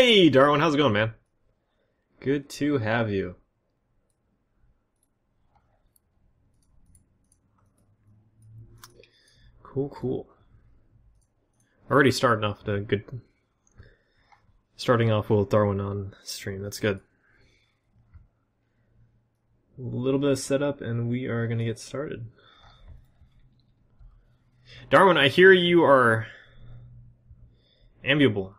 Hey, Darwin, how's it going, man? Good to have you. Cool, cool. Already starting off the good. Starting off with Darwin on stream. That's good. A little bit of setup, and we are gonna get started. Darwin, I hear you are ambulable.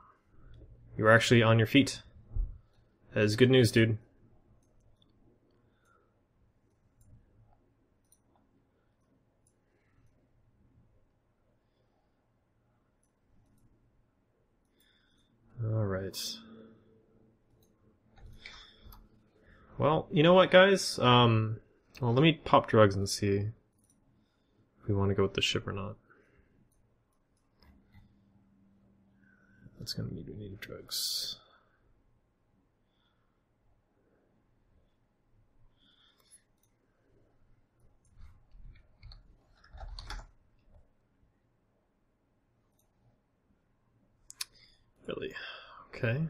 You're actually on your feet. That is good news, dude. Alright. Well, you know what, guys? Well, let me pop drugs and see if we want to go with the ship or not. That's gonna mean we need drugs. Really? Okay.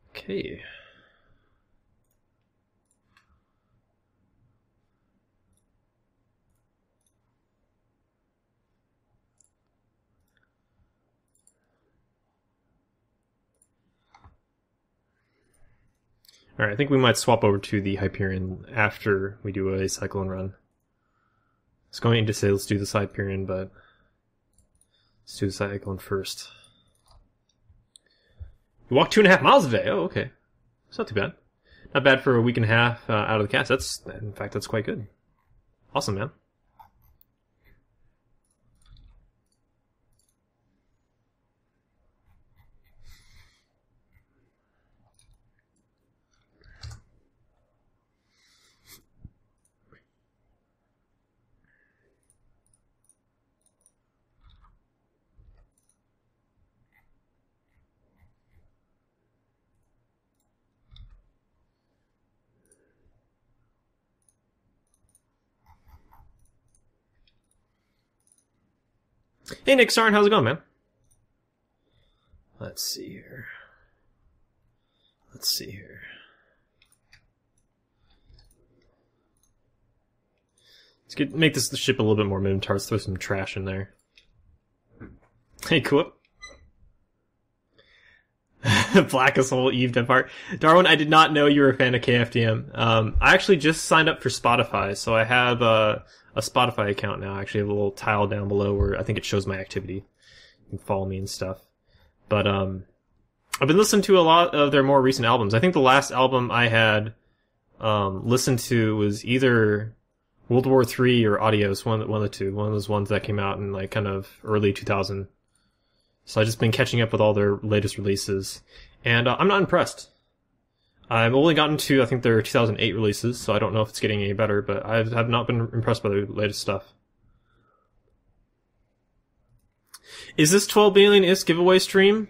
Okay. Alright, I think we might swap over to the Hyperion after we do a Cyclone run. I was going to say let's do the Hyperion, but let's do the Cyclone first. You walked 2.5 miles today. Oh, okay. It's not too bad. Not bad for a week and a half out of the cast. In fact, that's quite good. Awesome, man. Hey, Nick Sarn, how's it going, man? Let's see here. Let's see here. Let's make this ship a little bit more Minotaur. Let's throw some trash in there. Hey, Coop. Blackest hole, Eve, Dead Part. Darwin, I did not know you were a fan of KFDM. I actually just signed up for Spotify, so I have a Spotify account now. I actually have a little tile down below where I think it shows my activity. You can follow me and stuff. But I've been listening to a lot of their more recent albums. I think the last album I had listened to was either World War III or Adios, one of the two. One of those ones that came out in like kind of early 2000. So I've just been catching up with all their latest releases, and I'm not impressed. I've only gotten to, I think, their 2008 releases, so I don't know if it's getting any better, but I have not been impressed by their latest stuff. Is this 12 billion IS giveaway stream?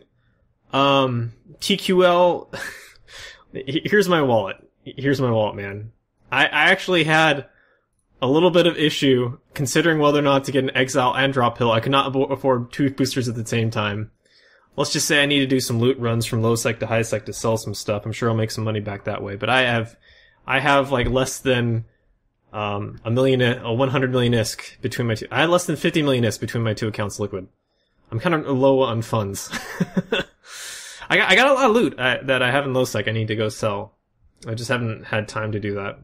TQL, here's my wallet. Here's my wallet, man. I actually had a little bit of issue considering whether or not to get an Exile and Drop Hill. I could not afford 2 boosters at the same time. Let's just say I need to do some loot runs from low sec to high sec to sell some stuff. I'm sure I'll make some money back that way. But I have like less than 100 million ISK between my two. I had less than 50 million ISK between my two accounts liquid. I'm kind of low on funds. I got a lot of loot that I have in low sec I need to go sell. I just haven't had time to do that.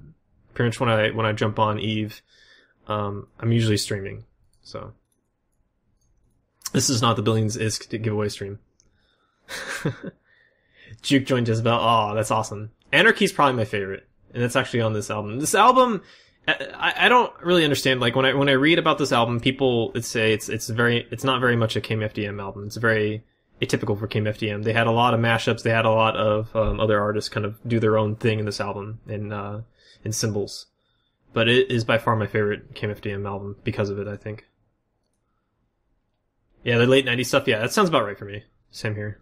Pretty much when I jump on Eve, I'm usually streaming. So this is not the Billions ISK giveaway stream. Juke joined Jezebel. Oh, that's awesome. Anarchy's probably my favorite, and it's actually on this album. This album, I don't really understand. Like when I read about this album, people say it's not very much a KMFDM album. It's very atypical for KMFDM. They had a lot of mashups. They had a lot of other artists kind of do their own thing in this album in symbols. But it is by far my favorite KMFDM album because of it, I think. Yeah, the late 90s stuff, yeah, that sounds about right for me. Same here.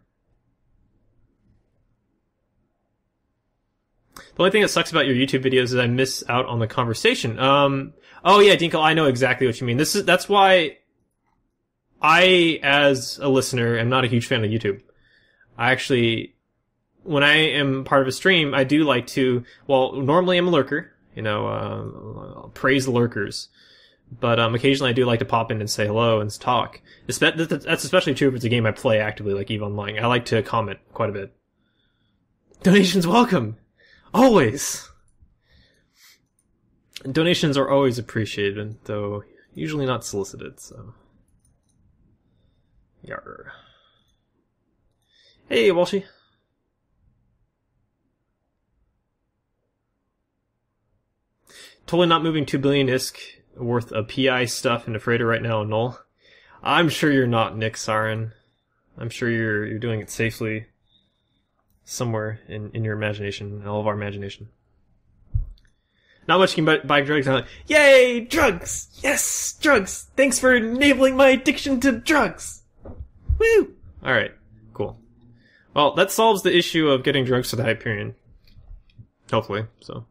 The only thing that sucks about your YouTube videos is I miss out on the conversation. Oh yeah, Dinkle, I know exactly what you mean. That's why I, as a listener, am not a huge fan of YouTube. I actually, when I am part of a stream, I do like to, well, normally I'm a lurker, praise the lurkers. But occasionally I do like to pop in and say hello and talk. That's especially true if it's a game I play actively, like EVE Online. I like to comment quite a bit. Donations welcome! Always! Donations are always appreciated, though usually not solicited, so... Yarr. Hey, Walshy. Totally not moving 2 billion ISK worth of PI stuff into Freighter right now, Null. I'm sure you're not, Nick Sarin. I'm sure you're doing it safely somewhere in your imagination, all of our imagination. Not much can buy drugs. I'm like, yay, drugs! Yes, drugs! Thanks for enabling my addiction to drugs! Woo! Alright, cool. Well, that solves the issue of getting drugs for the Hyperion. Hopefully, so.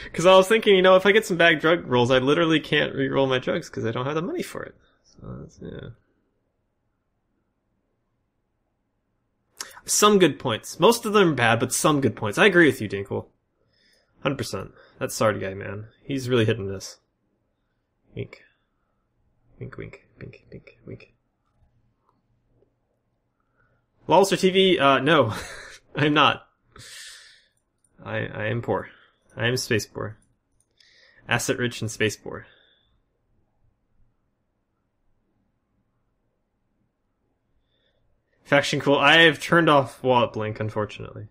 Because I was thinking, if I get some bad drug rolls, I literally can't re-roll my drugs because I don't have the money for it. So, yeah. Some good points. Most of them are bad, but some good points. I agree with you, Dinkle. 100%. That Sard guy, man. He's really hitting this. Wink. Wink, wink, wink, wink, wink. Lolster TV, no. I'm not. I am poor. I am space poor. Asset rich and space poor. Faction cool. I have turned off Wallet Blink, unfortunately.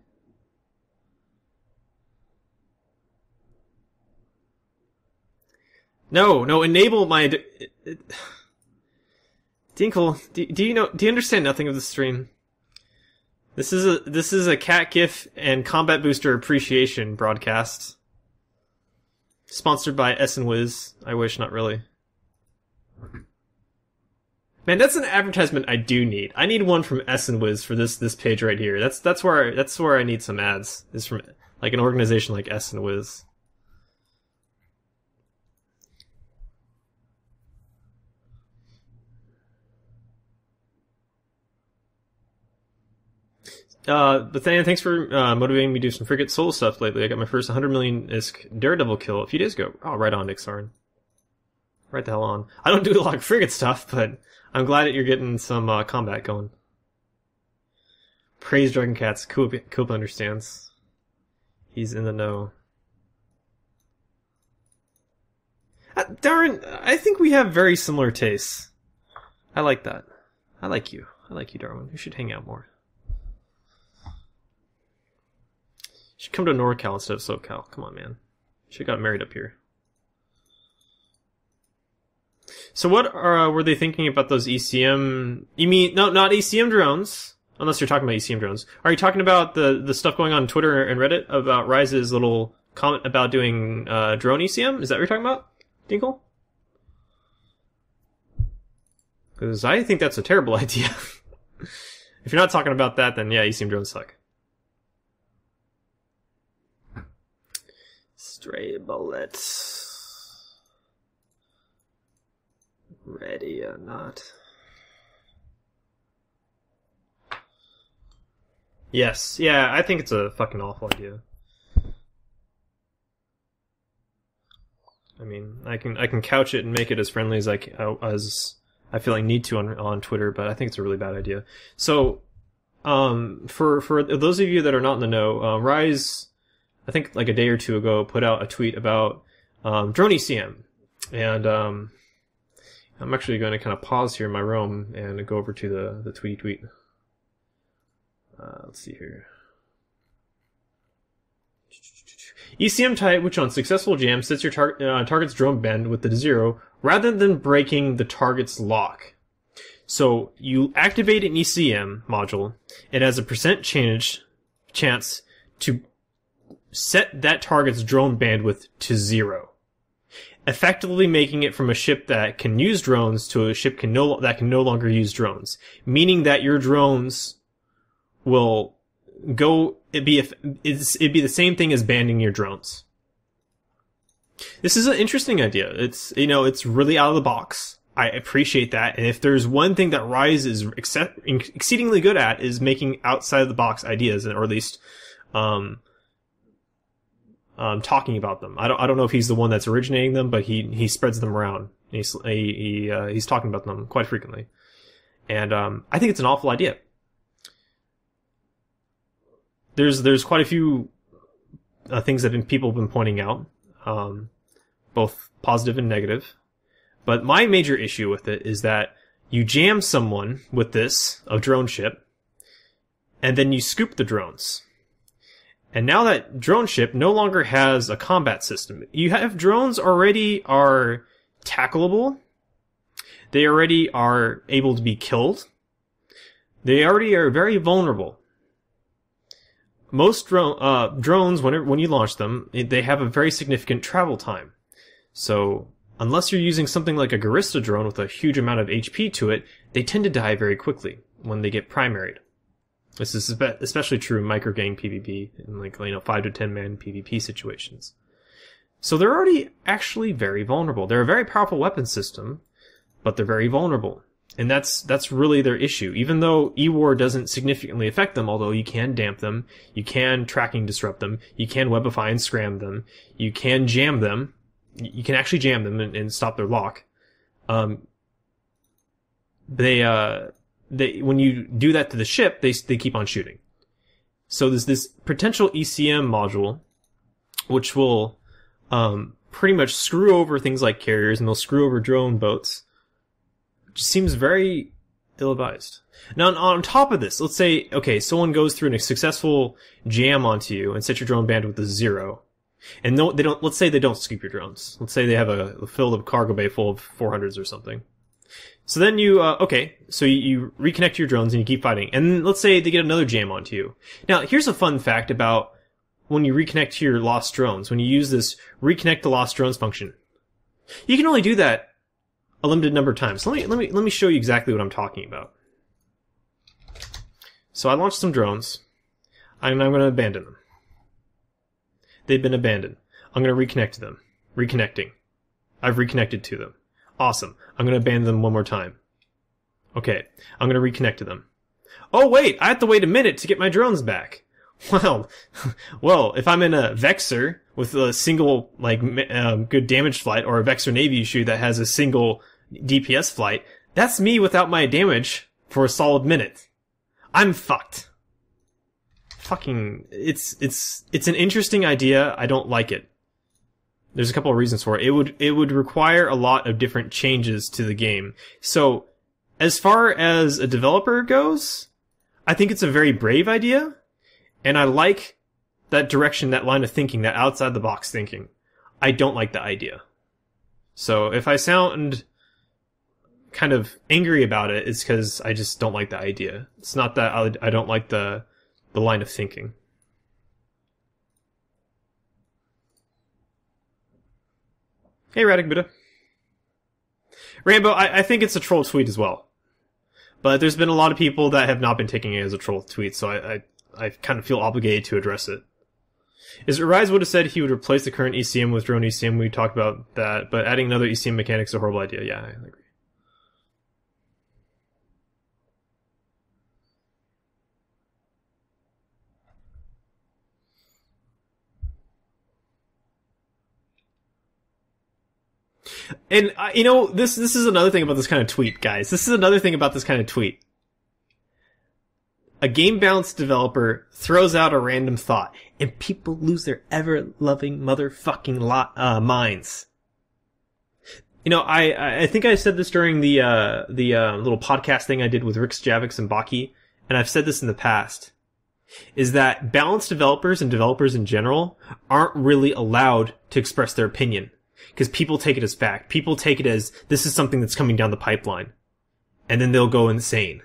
No, enable my... Dinkle, do you understand nothing of the stream? This is a cat gif and combat booster appreciation broadcast. Sponsored by Essenwiz. I wish, not really. Man, that's an advertisement I do need. I need one from Essenwiz for this page right here. That's where I need some ads. Is from like an organization like Essenwiz. But thanks for motivating me to do some frigate soul stuff lately. I got my first 100 million ISK Daredevil kill a few days ago. Oh, right on, Nick Sarn. Right the hell on. I don't do a lot of frigate stuff, but I'm glad that you're getting some combat going. Praise Dragon Cats. Coop understands. He's in the know. Darwin, I think we have very similar tastes. I like that. I like you. Darwin. We should hang out more. You should come to NorCal instead of SoCal. Come on, man. Should have got married up here. So what were they thinking about those ECM... You mean... No, not ECM drones. Unless you're talking about ECM drones. Are you talking about the stuff going on Twitter and Reddit about Rise's little comment about doing drone ECM? Is that what you're talking about, Dinkle? Because I think that's a terrible idea. If you're not talking about that, then yeah, ECM drones suck. Stray bullets. Ready or not. Yes, yeah, I think it's a fucking awful idea. I mean, I can couch it and make it as friendly as I feel I need to on Twitter, but I think it's a really bad idea. So, for those of you that are not in the know, Rise, I think like a day or two ago, put out a tweet about drone ECM, and I'm actually going to kind of pause here in my room and go over to the tweet. Let's see here. ECM type, which on successful jam sets your target's drone bend with the 0 rather than breaking the target's lock. So you activate an ECM module. It has a chance to set that target's drone bandwidth to 0, effectively making it from a ship that can use drones to a ship that can no longer use drones, meaning that your drones will go it'd be the same thing as banning your drones. This is an interesting idea. It's, it's really out of the box. I appreciate that. And if there's one thing that Rise is exceedingly good at, is making outside of the box ideas, or at least, talking about them. I don't know if he's the one that's originating them, but he spreads them around. He's talking about them quite frequently. And, I think it's an awful idea. There's quite a few, things that people have been pointing out, both positive and negative. But my major issue with it is that you jam someone with a drone ship, and then you scoop the drones. And now that drone ship no longer has a combat system. You have drones already are tackleable. They already are able to be killed. They already are very vulnerable. Most drones, when you launch them, they have a very significant travel time. So, unless you're using something like a Garista drone with a huge amount of HP to it, they tend to die very quickly when they get primaried. This is especially true in microgang PvP, in 5 to 10 man PvP situations. So they're already actually very vulnerable. They're a very powerful weapon system, but they're very vulnerable. And that's really their issue. Even though E-War doesn't significantly affect them, although you can damp them, you can tracking disrupt them, you can webify and scram them, you can jam them, you can actually jam them and stop their lock. When you do that to the ship, they keep on shooting. So there's this potential ECM module, which will, pretty much screw over things like carriers, and they'll screw over drone boats. Which seems very ill-advised. Now, on top of this, let's say, okay, someone goes through a successful jam onto you and set your drone bandwidth to 0. And no, let's say they don't scoop your drones. Let's say they have a filled cargo bay full of 400s or something. So then you reconnect your drones and you keep fighting. And let's say they get another jam onto you. Now, here's a fun fact about when you reconnect to your lost drones, when you use this reconnect to lost drones function. You can only do that a limited number of times. So let me show you exactly what I'm talking about. So I launched some drones, and I'm going to abandon them. They've been abandoned. I'm going to reconnect to them. Reconnecting. I've reconnected to them. Awesome. I'm going to abandon them one more time. Okay. I'm going to reconnect to them. Oh wait, I have to wait a minute to get my drones back. Well, if I'm in a Vexor with a single, good damage flight, or a Vexor Navy issue that has a single DPS flight, that's me without my damage for a solid minute. I'm fucked. It's an interesting idea. I don't like it. There's a couple of reasons for it. It would require a lot of different changes to the game. So, as far as a developer goes, I think it's a very brave idea, and I like that direction, that line of thinking, that outside the box thinking. I don't like the idea. So, if I sound kind of angry about it, it's because I just don't like the idea. It's not that I don't like the line of thinking. Hey, Radic Buddha. Rambo, I think it's a troll tweet as well. But there's been a lot of people that have not been taking it as a troll tweet, so I kind of feel obligated to address it. Is it Rise would have said he would replace the current ECM with drone ECM? We talked about that, but adding another ECM mechanic is a horrible idea. Yeah, I agree. And, this is another thing about this kind of tweet, guys. This is another thing about this kind of tweet. A game balance developer throws out a random thought, and people lose their ever-loving motherfucking minds. I think I said this during the little podcast thing I did with Rick Javix and Baki, and I've said this in the past, is that balanced developers and developers in general aren't really allowed to express their opinion. Because people take it as fact. People take it as, this is something that's coming down the pipeline. And then they'll go insane.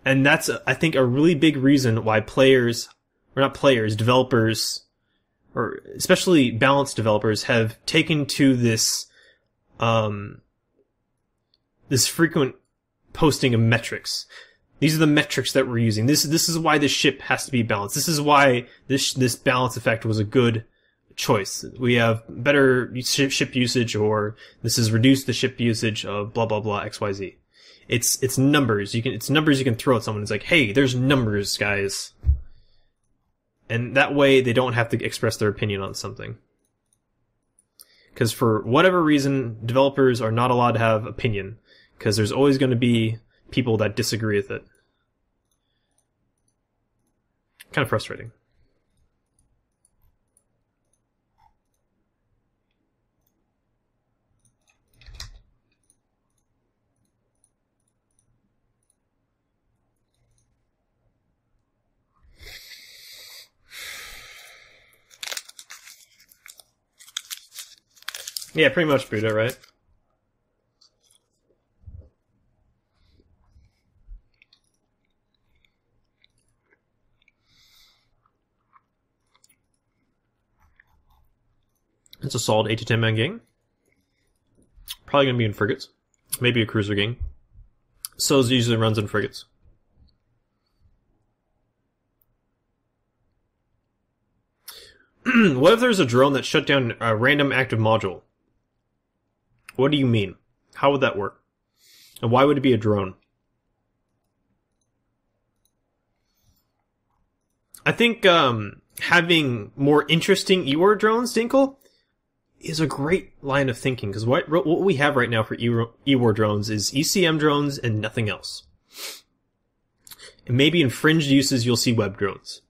And that's, I think, a really big reason why developers, or especially balanced developers, have taken to this frequent posting of metrics. These are the metrics that we're using. This is why the ship has to be balanced. This is why this balance effect was a good choice. We have better ship usage, or this has reduced the ship usage of blah blah blah XYZ. It's numbers. It's numbers you can throw at someone. It's like, hey, there's numbers, guys. And that way they don't have to express their opinion on something. Because for whatever reason, developers are not allowed to have opinion. Because there's always going to be people that disagree with it. Kind of frustrating. Yeah, pretty much Buddha, right? It's a solid 8 to 10 man gang. Probably going to be in frigates. Maybe a cruiser gang. SOZ usually runs in frigates. What if there's a drone that shut down a random active module? What do you mean? How would that work? And why would it be a drone? I think having more interesting E-War drones, Dinkle, is a great line of thinking. Because what we have right now for E-War drones is ECM drones and nothing else. And maybe in fringe uses you'll see web drones.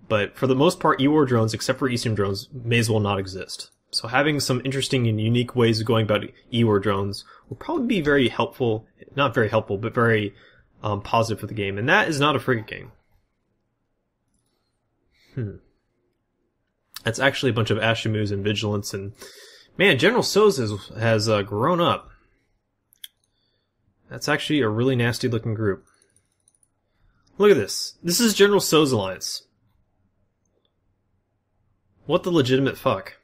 But for the most part, E-War drones, except for ECM drones, may as well not exist. So having some interesting and unique ways of going about E-War drones will probably be very helpful. Not very helpful, but very positive for the game. And that is not a frigate game. That's actually a bunch of Ashimus and Vigilance. And man, General SOZ has grown up. That's actually a really nasty looking group. Look at this. This is General SOZ Alliance. What the legitimate fuck?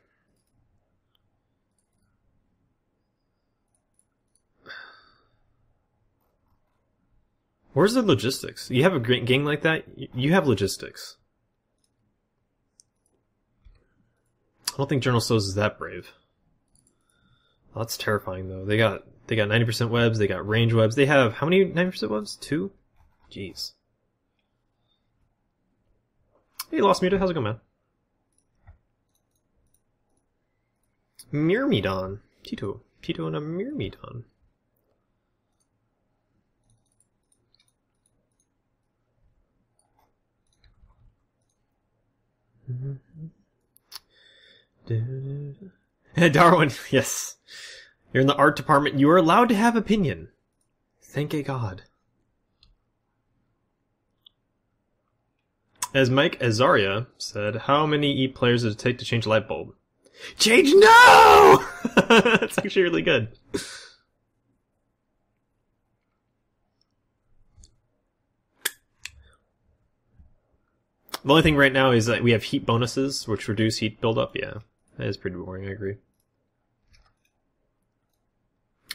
Where's the logistics? You have a great gang like that, you have logistics. I don't think General SOZ is that brave. Oh, that's terrifying though. They got 90% webs, they got range webs. They have how many 90% webs? 2? Jeez. Hey, Lost Muta, how's it going, man? Myrmidon. Tito and a Myrmidon. Darwin, yes. You're in the art department. You are allowed to have opinion. Thank a God. As Mike Azaria said, how many E players does it take to change a light bulb? Change no! That's actually really good. The only thing right now is that we have heat bonuses, which reduce heat buildup. Yeah, that is pretty boring. I agree.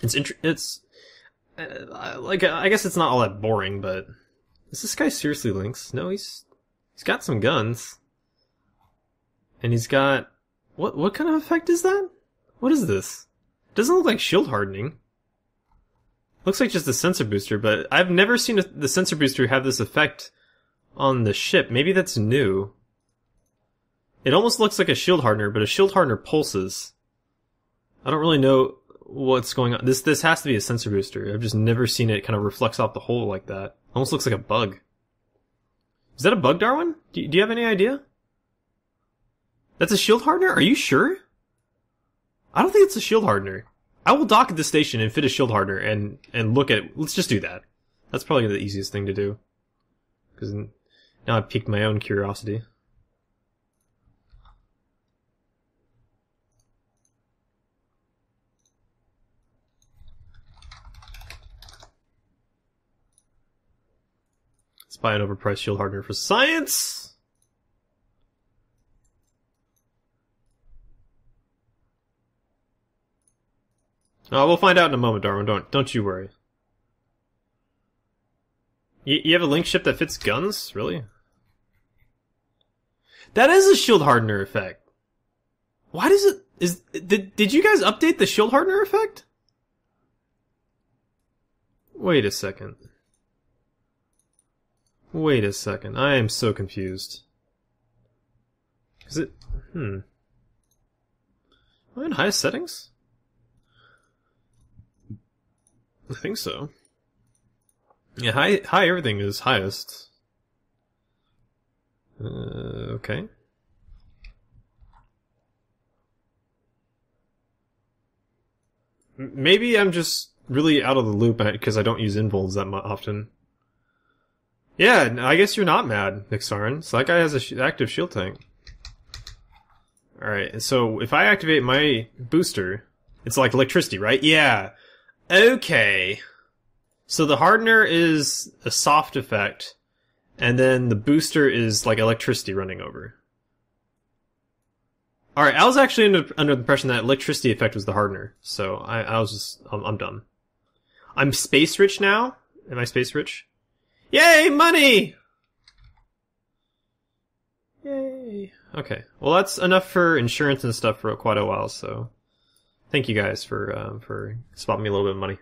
It's like I guess it's not all that boring, but is this guy seriously Lynx? No, he's got some guns, and he's got what kind of effect is that? What is this? Doesn't look like shield hardening. Looks like just a sensor booster, but I've never seen the sensor booster have this effect on the ship. Maybe that's new. It almost looks like a shield hardener, but a shield hardener pulses. I don't really know what's going on. This has to be a sensor booster. I've just never seen it kind of reflects off the hull like that. Almost looks like a bug. Is that a bug, Darwin? Do you have any idea? That's a shield hardener? Are you sure? I don't think it's a shield hardener. I will dock at the station and fit a shield hardener and look at it. Let's just do that. That's probably the easiest thing to do. Because now I've piqued my own curiosity. Let's buy an overpriced shield hardener for science! Oh, we'll find out in a moment, Darwin. Don't you worry. You have a link ship that fits guns? Really? That is a shield hardener effect. Why does it... Did you guys update the shield hardener effect? Wait a second. Wait a second. I am so confused. Is it... Am I in highest settings? I think so. Yeah, high everything is highest. Okay. Maybe I'm just really out of the loop because I don't use invulns that often. Yeah, I guess you're not mad, Nixarin. So that guy has an active shield tank. Alright, so if I activate my booster, it's like electricity, right? Yeah. Okay. So the hardener is a soft effect, and then the booster is like electricity running over. Alright, I was actually under the impression that electricity effect was the hardener, so I was just... I'm done. I'm space rich now? Am I space rich? Yay, money! Yay. Okay, well that's enough for insurance and stuff for quite a while, so... Thank you guys for spotting me a little bit of money.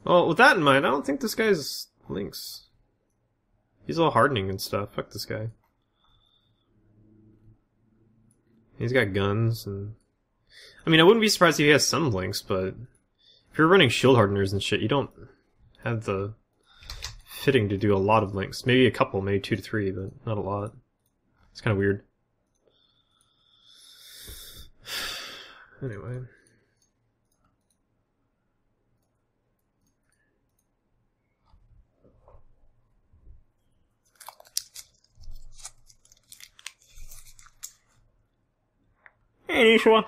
Well, with that in mind, I don't think this guy's links. He's all hardening and stuff. Fuck this guy. He's got guns and... I mean, I wouldn't be surprised if he has some links, but... If you're running shield hardeners and shit, you don't have the fitting to do a lot of links. Maybe a couple, maybe 2 to 3, but not a lot. It's kind of weird. Anyway... Hey, Nishwa.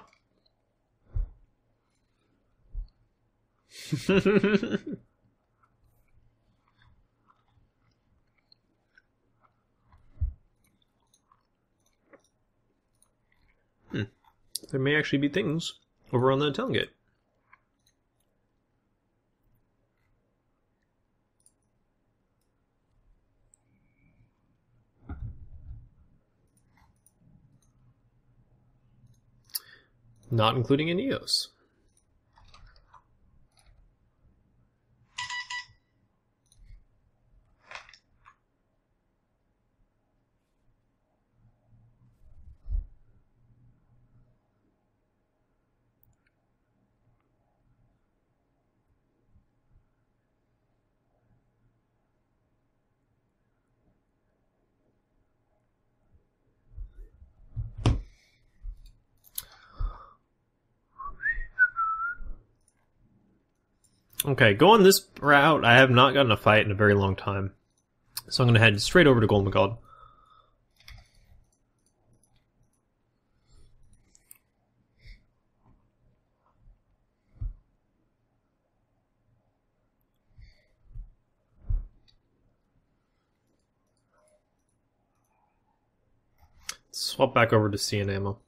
There may actually be things over on the Telgate. Not including an EOS. Okay, going this route, I have not gotten a fight in a very long time. So I'm going to head straight over to Golden God. Swap back over to CN ammo.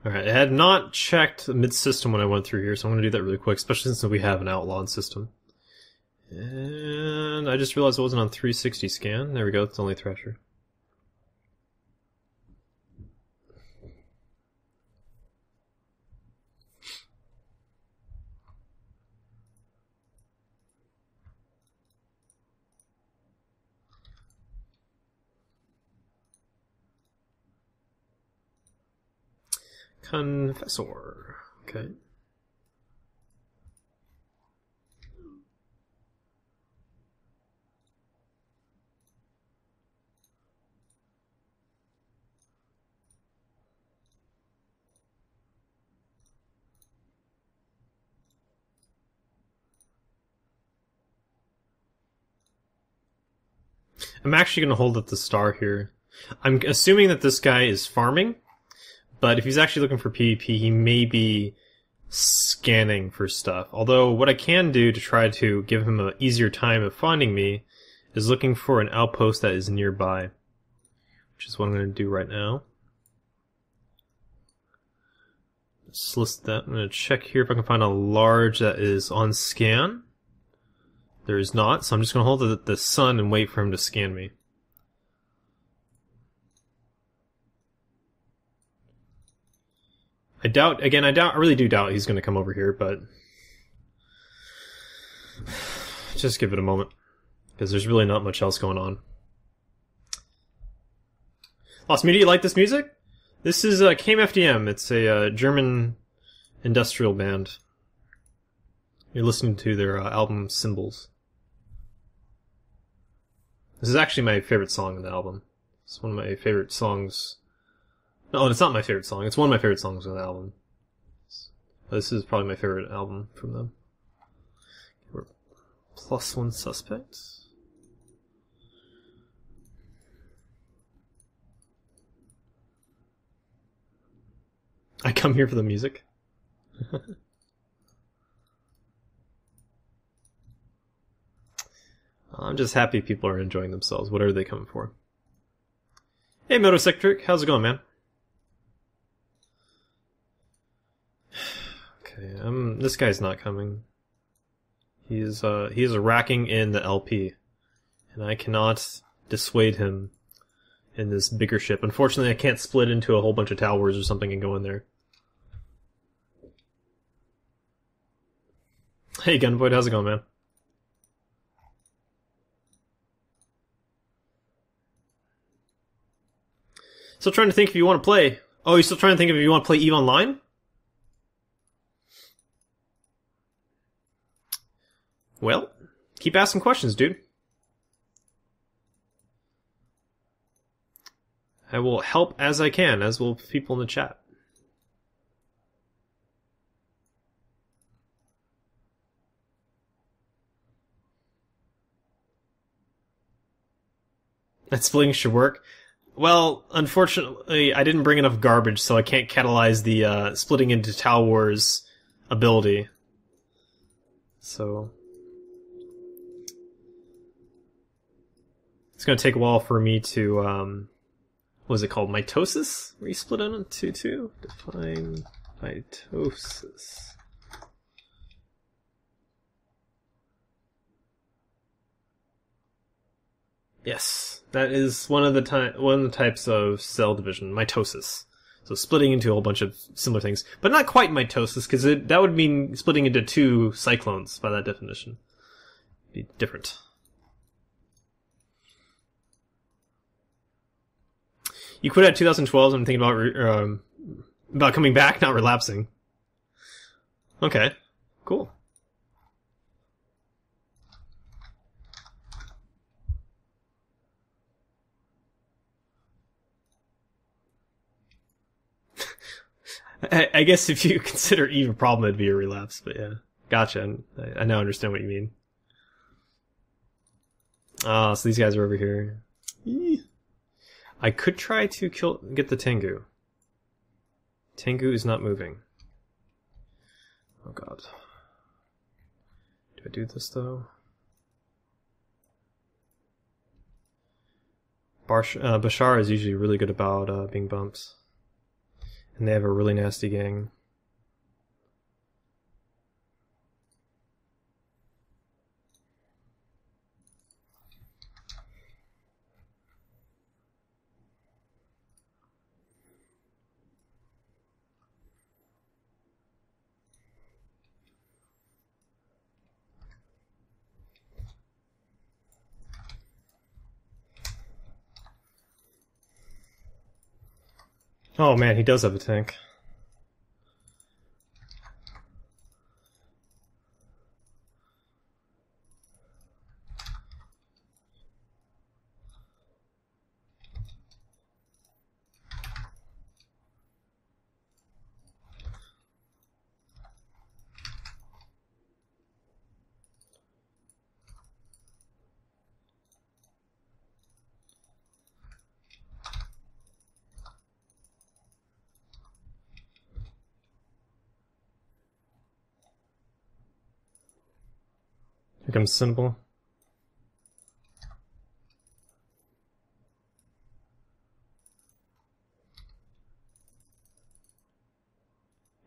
Alright, I had not checked mid-system when I went through here, so I'm going to do that really quick, especially since we have an outlawed system. And I just realized it wasn't on 360 scan. There we go, it's only Thrasher. Confessor. Okay. I'm actually going to hold up the star here. I'm assuming that this guy is farming, but if he's actually looking for PvP, he may be scanning for stuff. Although, what I can do to try to give him an easier time of finding me is looking for an outpost that is nearby, which is what I'm going to do right now. Let's list that. I'm going to check here if I can find a large that is on scan. There is not, so I'm just going to hold the sun and wait for him to scan me. I really do doubt he's going to come over here, but just give it a moment, because there's really not much else going on. Lost Media, you like this music? This is KMFDM. It's a German industrial band. You're listening to their album Symbols. This is actually my favorite song on the album. It's one of my favorite songs. No, it's not my favorite song. It's one of my favorite songs on the album. This is probably my favorite album from them. We're +1 suspect. I come here for the music. I'm just happy people are enjoying themselves, whatever they come for. Hey, Motosectric, how's it going, man? Okay, this guy's not coming. He is racking in the LP, and I cannot dissuade him in this bigger ship. Unfortunately, I can't split into a whole bunch of towers or something and go in there. Hey, Gunvoid, how's it going, man? Still trying to think if you want to play. Oh, you're still trying to think if you want to play EVE Online? Well, keep asking questions, dude. I will help as I can, as will people in the chat. That splitting should work. Well, unfortunately, I didn't bring enough garbage, so I can't catalyze the splitting into towers ability. So it's going to take a while for me to, what is it called? Mitosis? Where you split it into two? Define mitosis. Yes, that is one of the types of cell division, mitosis. So splitting into a whole bunch of similar things, but not quite mitosis, because that would mean splitting into two cyclones by that definition. Be different. You quit at 2012. So I'm thinking about coming back, not relapsing. Okay, cool. I guess if you consider EVE a problem, it'd be a relapse, but yeah. Gotcha. I now understand what you mean. Ah, so these guys are over here. I could try to get the Tengu. Tengu is not moving. Oh god. Do I do this though? Bashar is usually really good about being bumped. And they have a really nasty gang. Oh man, he does have a tank. Here comes Symbol.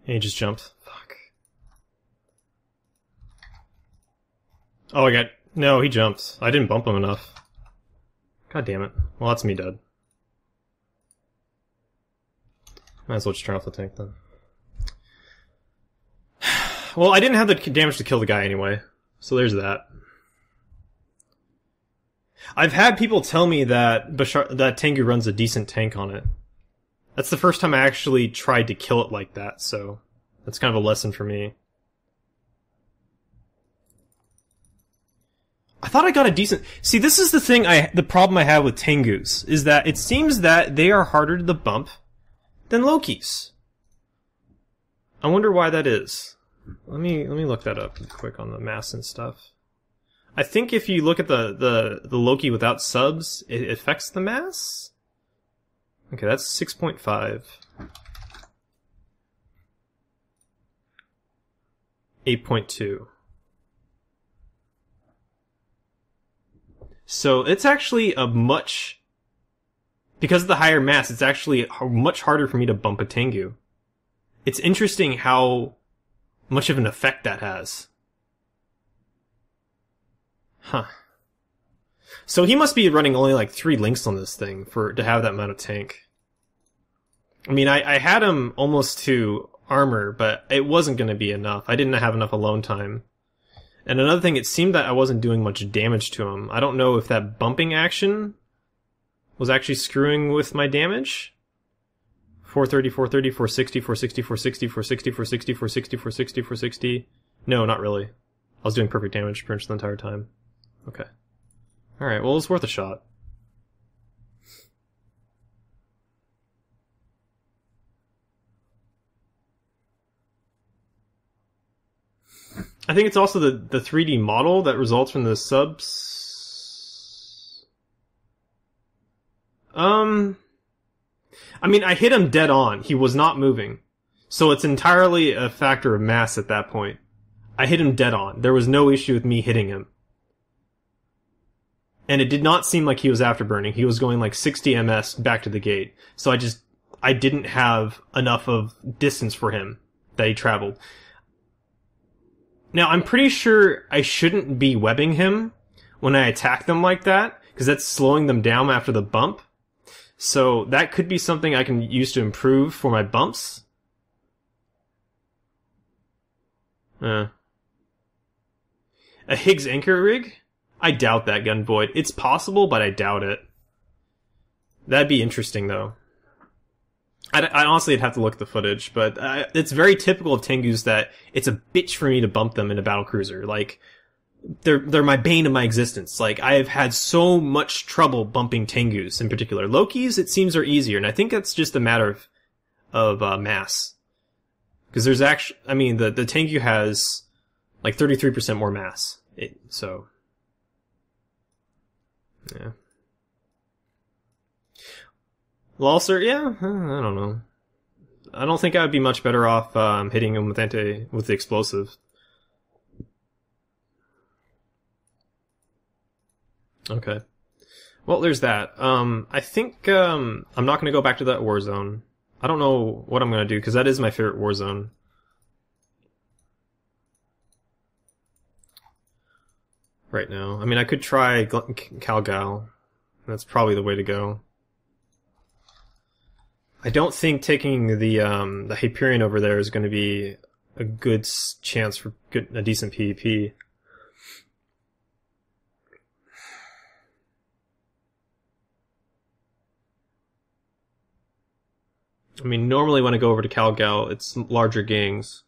He just jumped. Fuck. Oh, I got... No, he jumped. I didn't bump him enough. God damn it. Well, that's me dead. Might as well just turn off the tank then. Well, I didn't have the damage to kill the guy anyway. So there's that. I've had people tell me that that Tengu runs a decent tank on it. That's the first time I actually tried to kill it like that, so that's kind of a lesson for me. I thought I got a decent... See, this is the thing the problem I have with Tengus, is that it seems that they are harder to bump than Lokis. I wonder why that is. Let me look that up quick on the mass and stuff. I think if you look at the Loki without subs, it affects the mass? Okay, that's 6.5. 8.2. So it's actually a much... Because of the higher mass, it's actually much harder for me to bump a Tengu. It's interesting how much of an effect that has. Huh. So he must be running only like 3 links on this thing to have that amount of tank. I mean, I had him almost to armor, but it wasn't going to be enough. I didn't have enough alone time. And another thing, it seemed that I wasn't doing much damage to him. I don't know if that bumping action was actually screwing with my damage. 430, 430, 460, 460, 460, 460, 460, 460, 460, 460. No, not really. I was doing perfect damage pretty much the entire time. Okay. Alright, well, it's worth a shot. I think it's also the 3D model that results from the subs. I mean, I hit him dead on. He was not moving. So it's entirely a factor of mass at that point. I hit him dead on. There was no issue with me hitting him. And it did not seem like he was afterburning. He was going like 60 ms back to the gate. So I didn't have enough of distance for him that he traveled. Now, I'm pretty sure I shouldn't be webbing him when I attack them like that, because that's slowing them down after the bump. So that could be something I can use to improve for my bumps. A Higgs anchor rig? I doubt that, Gunvoid. It's possible, but I doubt it. That'd be interesting, though. I honestly would have to look at the footage, but it's very typical of Tengus that it's a bitch for me to bump them in a battlecruiser. Like, they're my bane of my existence. Like, I have had so much trouble bumping Tengus in particular. Lokis, it seems, are easier, and I think that's just a matter of mass. Because there's actually, I mean, the Tengu has like 33% more mass. So, yeah. Lalser, yeah, I don't know. I don't think I would be much better off hitting him with the explosive. Okay. Well, there's that. I think I'm not going to go back to that war zone. I don't know what I'm going to do, because that is my favorite war zone. Right now. I mean, I could try Calgal. That's probably the way to go. I don't think taking the Hyperion over there is going to be a good chance for a decent PvP. I mean, normally when I go over to Calgal, it's larger gangs.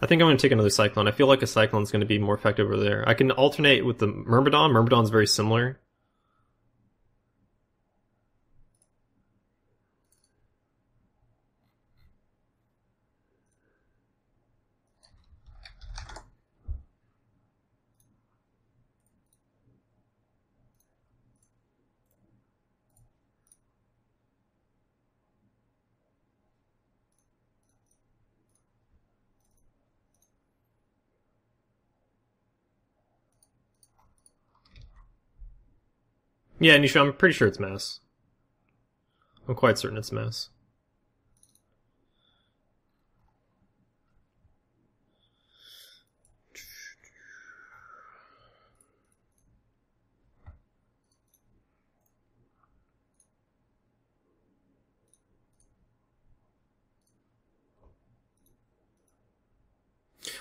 I think I'm going to take another Cyclone. I feel like a Cyclone's going to be more effective over there. I can alternate with the Myrmidon. Myrmidon's very similar. Yeah, Nisha, I'm pretty sure it's mass. I'm quite certain it's mass.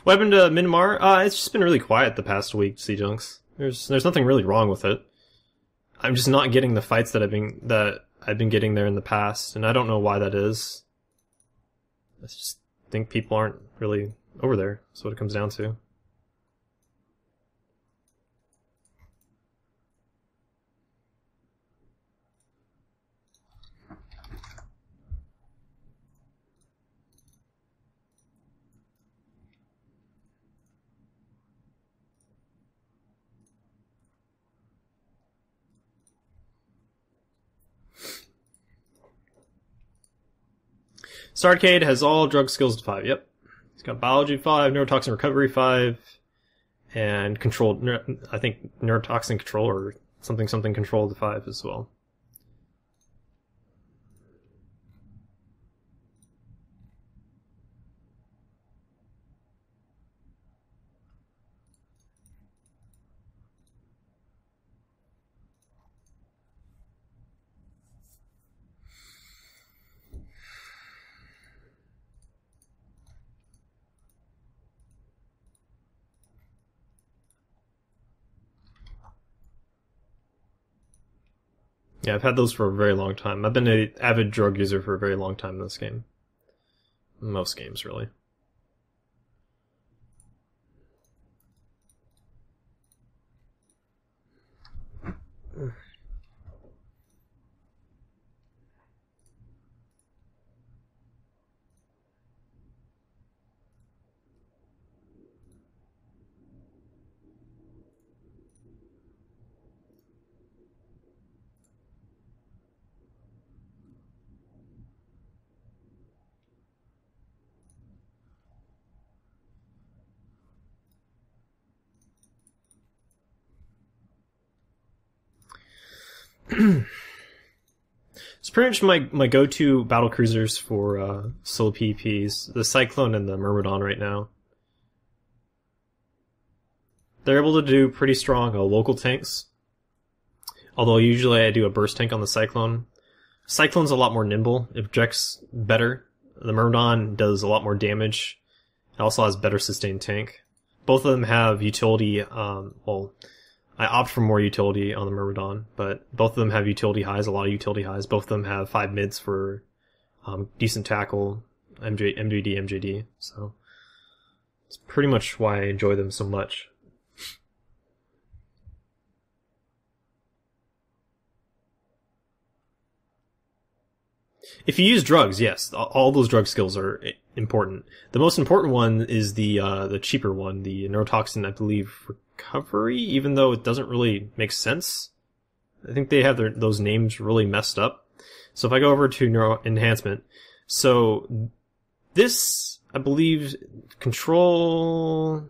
What happened to Myanmar? It's just been really quiet the past week, C-Junks. There's nothing really wrong with it. I'm just not getting the fights that I've been getting there in the past, and I don't know why that is. I just think people aren't really over there. That's what it comes down to. Starcade has all drug skills to 5. Yep. It's got biology 5, neurotoxin recovery 5, and controlled, I think neurotoxin control or something control to 5 as well. Yeah, I've had those for a very long time. I've been an avid drug user for a very long time in this game. Most games, really. It's pretty much my go-to battle cruisers for solo PvPs. The Cyclone and the Myrmidon right now. They're able to do pretty strong local tanks. Although usually I do a burst tank on the Cyclone. Cyclone's a lot more nimble. It projects better. The Myrmidon does a lot more damage. It also has better sustained tank. Both of them have utility, well, I opt for more utility on the Myrmidon, but both of them have utility highs, a lot of utility highs. Both of them have 5 mids for decent tackle, MJD, MJD. So it's pretty much why I enjoy them so much. If you use drugs, yes, all those drug skills are important. The most important one is the cheaper one, the neurotoxin, I believe, recovery, even though it doesn't really make sense. I think they have those names really messed up. So if I go over to neuro enhancement, so this, I believe, control,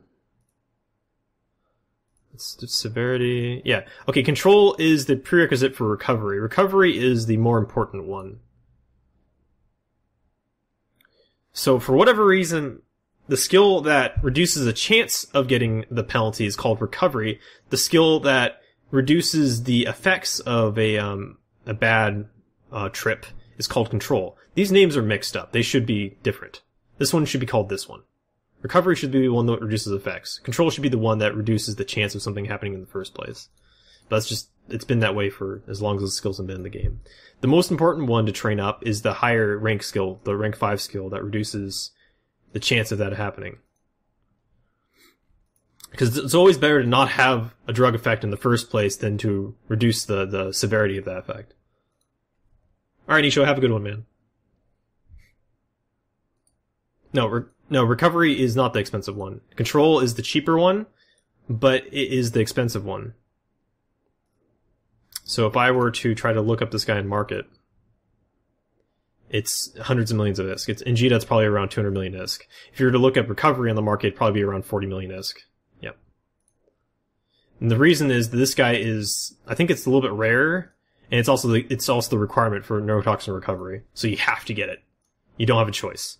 it's the severity, yeah. Okay, control is the prerequisite for recovery. Recovery is the more important one. So for whatever reason, the skill that reduces the chance of getting the penalty is called recovery. The skill that reduces the effects of a bad trip is called control. These names are mixed up. They should be different. This one should be called this one. Recovery should be the one that reduces effects. Control should be the one that reduces the chance of something happening in the first place. But that's just, it's been that way for as long as the skills have been in the game. The most important one to train up is the higher rank skill, the rank 5 skill that reduces the chance of that happening. Because it's always better to not have a drug effect in the first place than to reduce the severity of that effect. Alright, Nisho, have a good one, man. No, recovery is not the expensive one. Control is the cheaper one, but it is the expensive one. So if I were to try to look up this guy in market, it's hundreds of millions of ISK. In GDA, it's probably around 200 million ISK. If you were to look at recovery on the market, it'd probably be around 40 million ISK. Yep. And the reason is this guy is, I think it's a little bit rare, and it's also the requirement for neurotoxin recovery. So you have to get it. You don't have a choice.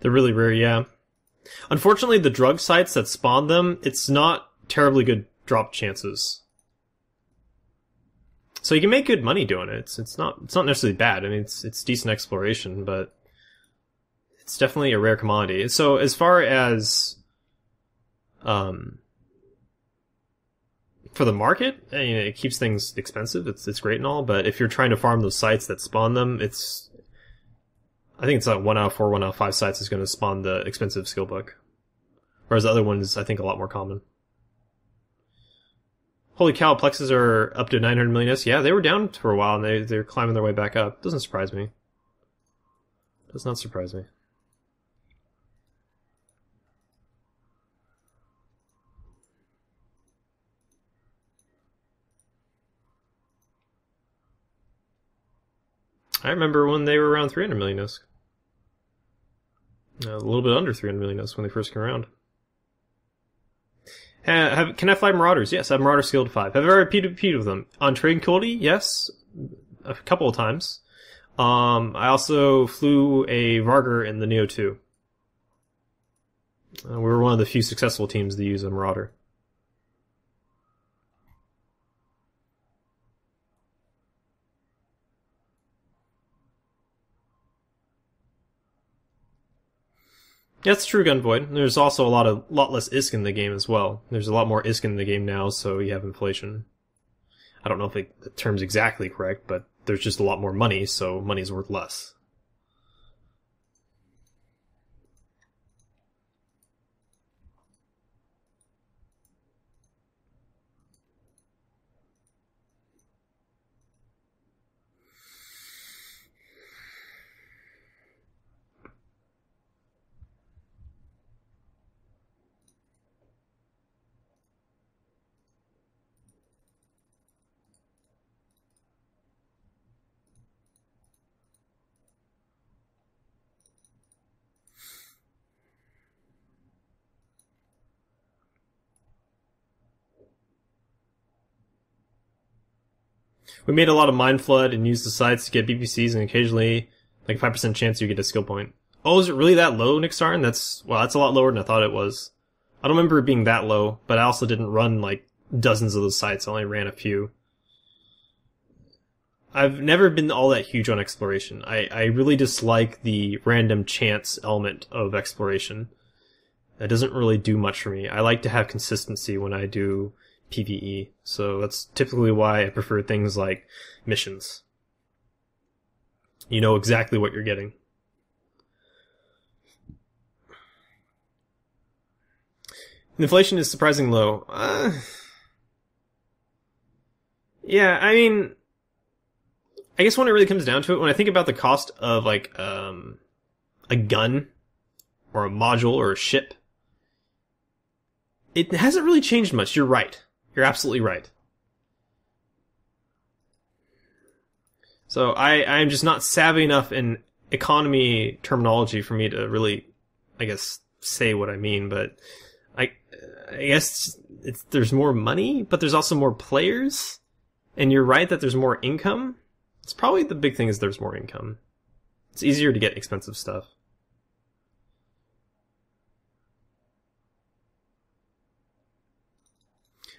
They're really rare, yeah. Unfortunately, the drug sites that spawn them, it's not terribly good drop chances. So you can make good money doing it. It's not necessarily bad. I mean, it's decent exploration, but it's definitely a rare commodity. So as far as for the market, you know, it keeps things expensive. It's great and all, but if you're trying to farm those sites that spawn them, I think it's like 1 out of 4, 1 out of 5 sites is going to spawn the expensive skill book. Whereas the other one is, I think, a lot more common. Holy cow, Plexes are up to 900 million S. Yeah, they were down for a while, and they're climbing their way back up. Doesn't surprise me. Does not surprise me. I remember when they were around 300 million S. A little bit under 300 million S when they first came around. Can I fly Marauders? Yes, I have Marauder skilled 5. Have I ever PvP'd with them? On Tranquility? Yes. A couple of times. I also flew a Vargur in the Neo 2. We were one of the few successful teams to use a Marauder. Yeah, that's true, Gunvoid. There's also a lot less ISK in the game as well. There's a lot more ISK in the game now, so you have inflation. I don't know if the term's exactly correct, but there's just a lot more money, so money's worth less. We made a lot of Mind Flood and used the sites to get BPCs, and occasionally, like a 5% chance you get a skill point. Oh, is it really that low, Nick Starn? That's a lot lower than I thought it was. I don't remember it being that low, but I also didn't run, like, dozens of those sites. I only ran a few. I've never been all that huge on exploration. I really dislike the random chance element of exploration. That doesn't really do much for me. I like to have consistency when I do PvE, so that's typically why I prefer things like missions. You know exactly what you're getting. Inflation is surprisingly low. Yeah, I mean, I guess when it really comes down to it, when I think about the cost of, like, a gun, or a module, or a ship, it hasn't really changed much. You're right. You're absolutely right. So I'm just not savvy enough in economy terminology for me to really, I guess, say what I mean, but I guess there's more money, but there's also more players, and you're right that there's more income. It's probably the big thing is there's more income. It's easier to get expensive stuff.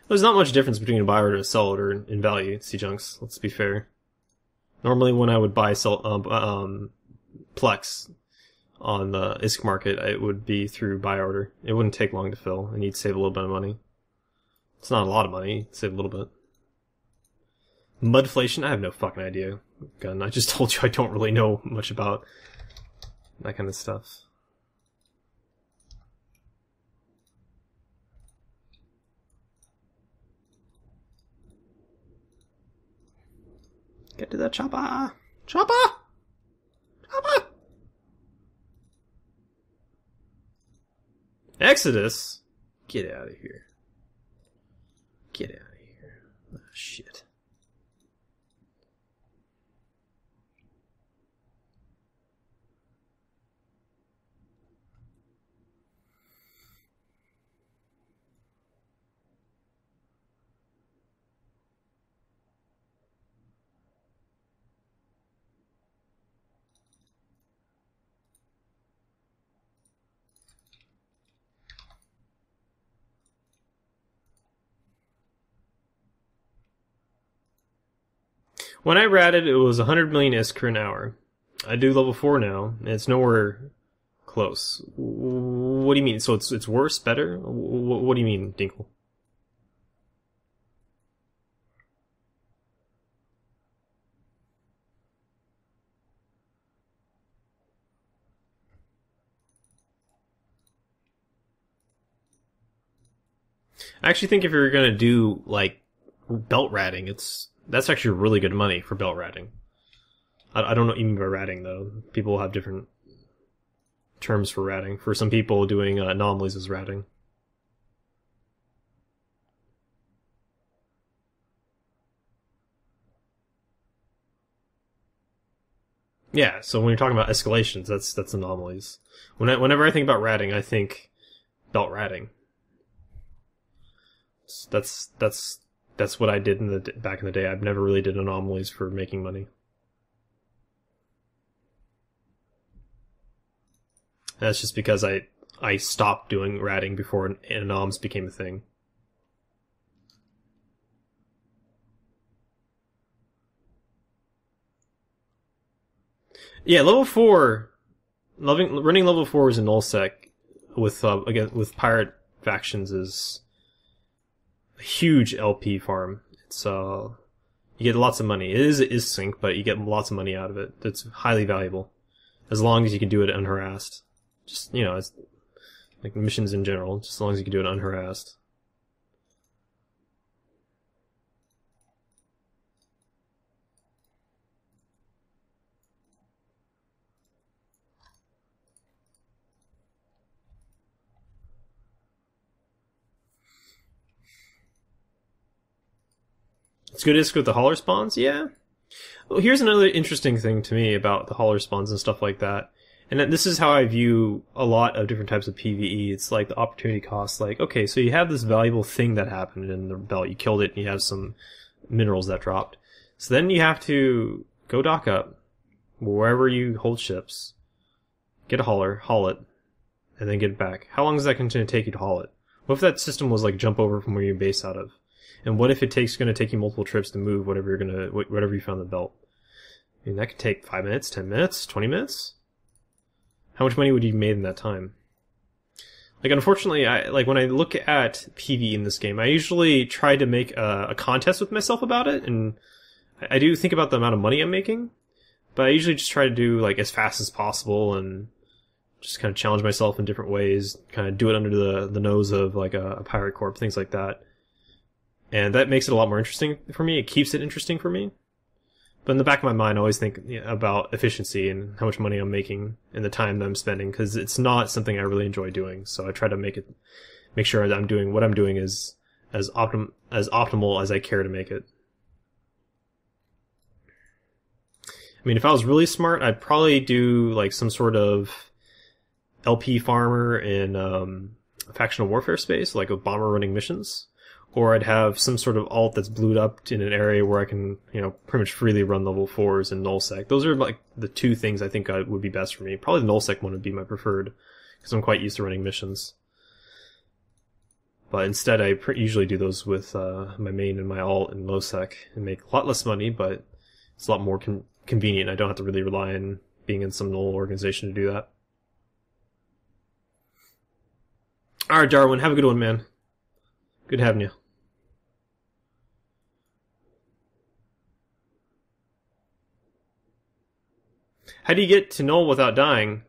There's not much difference between a buy order and a sell order in value, C-Junks, let's be fair. Normally when I would buy Plex on the ISK market, it would be through buy order. It wouldn't take long to fill, and you'd save a little bit of money. It's not a lot of money. Save a little bit. Mudflation? I have no fucking idea. Gun. I just told you I don't really know much about that kind of stuff. Get to that chopper! Chopper! Chopper! Exodus? Get out of here. Get out of here. Oh, shit. When I ratted, it was 100 million Iskr an hour. I do level 4 now, and it's nowhere close. What do you mean? So it's worse? Better? What do you mean, Dinkle? I actually think if you're gonna do, like, belt ratting, that's actually really good money for belt ratting. I don't know even by ratting, though. People have different terms for ratting. For some people, doing anomalies is ratting. Yeah, so when you're talking about escalations, that's anomalies. Whenever I think about ratting, I think belt ratting. That's what I did back in the day. I've never really did anomalies for making money. That's just because I stopped doing ratting before anoms became a thing. Yeah, level 4, running level 4s in nullsec with again with pirate factions is a huge LP farm. It's you get lots of money. It is sync, but you get lots of money out of it. It's highly valuable, as long as you can do it unharassed. Just, you know, it's like missions in general. Just as long as you can do it unharassed. It's good Isk with the hauler spawns, yeah. Well, here's another interesting thing to me about the hauler spawns and stuff like that. And this is how I view a lot of different types of PvE. It's like the opportunity cost. Like, okay, so you have this valuable thing that happened in the belt. You killed it, and you have some minerals that dropped. So then you have to go dock up wherever you hold ships, get a hauler, haul it, and then get it back. How long is that going to take you to haul it? What if that system was like jump over from where you base out of? And what if it's going to take you multiple trips to move whatever you found in the belt? I mean, that could take 5 minutes, 10 minutes, 20 minutes. How much money would you have made in that time? Like, unfortunately, when I look at PvE in this game, I usually try to make a contest with myself about it, and I do think about the amount of money I'm making, but I usually just try to do, like, as fast as possible and just kind of challenge myself in different ways, kind of do it under the nose of, like, a pirate corp, things like that. And that makes it a lot more interesting for me. It keeps it interesting for me. But in the back of my mind, I always think about efficiency and how much money I'm making and the time that I'm spending, because it's not something I really enjoy doing. So I try to make sure that I'm doing what I'm doing is as optimal as I care to make it. I mean, if I was really smart, I'd probably do like some sort of LP farmer in factional warfare space, like a bomber running missions. Or I'd have some sort of alt that's blued up in an area where I can, pretty much freely run level 4s and nullsec. Those are like the two things I think would be best for me. Probably the nullsec one would be my preferred, because I'm quite used to running missions. But instead, I usually do those with my main and my alt and lowsec, and make a lot less money, but it's a lot more convenient. I don't have to really rely on being in some null organization to do that. Alright, Darwin, have a good one, man. Good having you. How do you get to null without dying?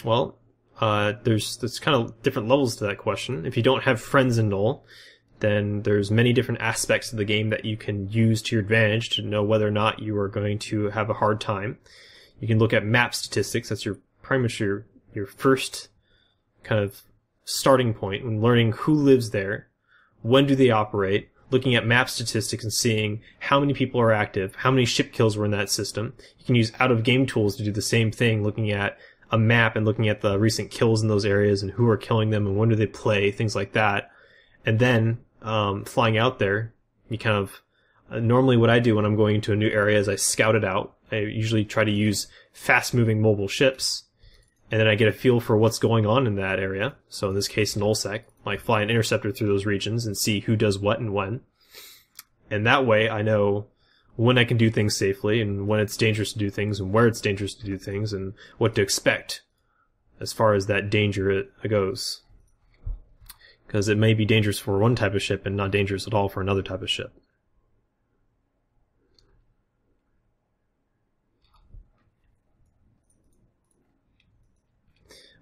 Well, there's kind of different levels to that question. If you don't have friends in null, then there's many different aspects of the game that you can use to your advantage to know whether or not you are going to have a hard time. You can look at map statistics. That's your pretty much your first kind of starting point when learning who lives there, when do they operate, looking at map statistics and seeing how many people are active, how many ship kills were in that system. You can use out-of-game tools to do the same thing, looking at a map and looking at the recent kills in those areas and who are killing them and when do they play, things like that. And then flying out there, you kind of normally what I do when I'm going into a new area is I scout it out. I usually try to use fast-moving mobile ships, and then I get a feel for what's going on in that area. So in this case, nullsec, I fly an interceptor through those regions and see who does what and when. And that way I know when I can do things safely and when it's dangerous to do things and where it's dangerous to do things and what to expect as far as that danger goes. Because it may be dangerous for one type of ship and not dangerous at all for another type of ship.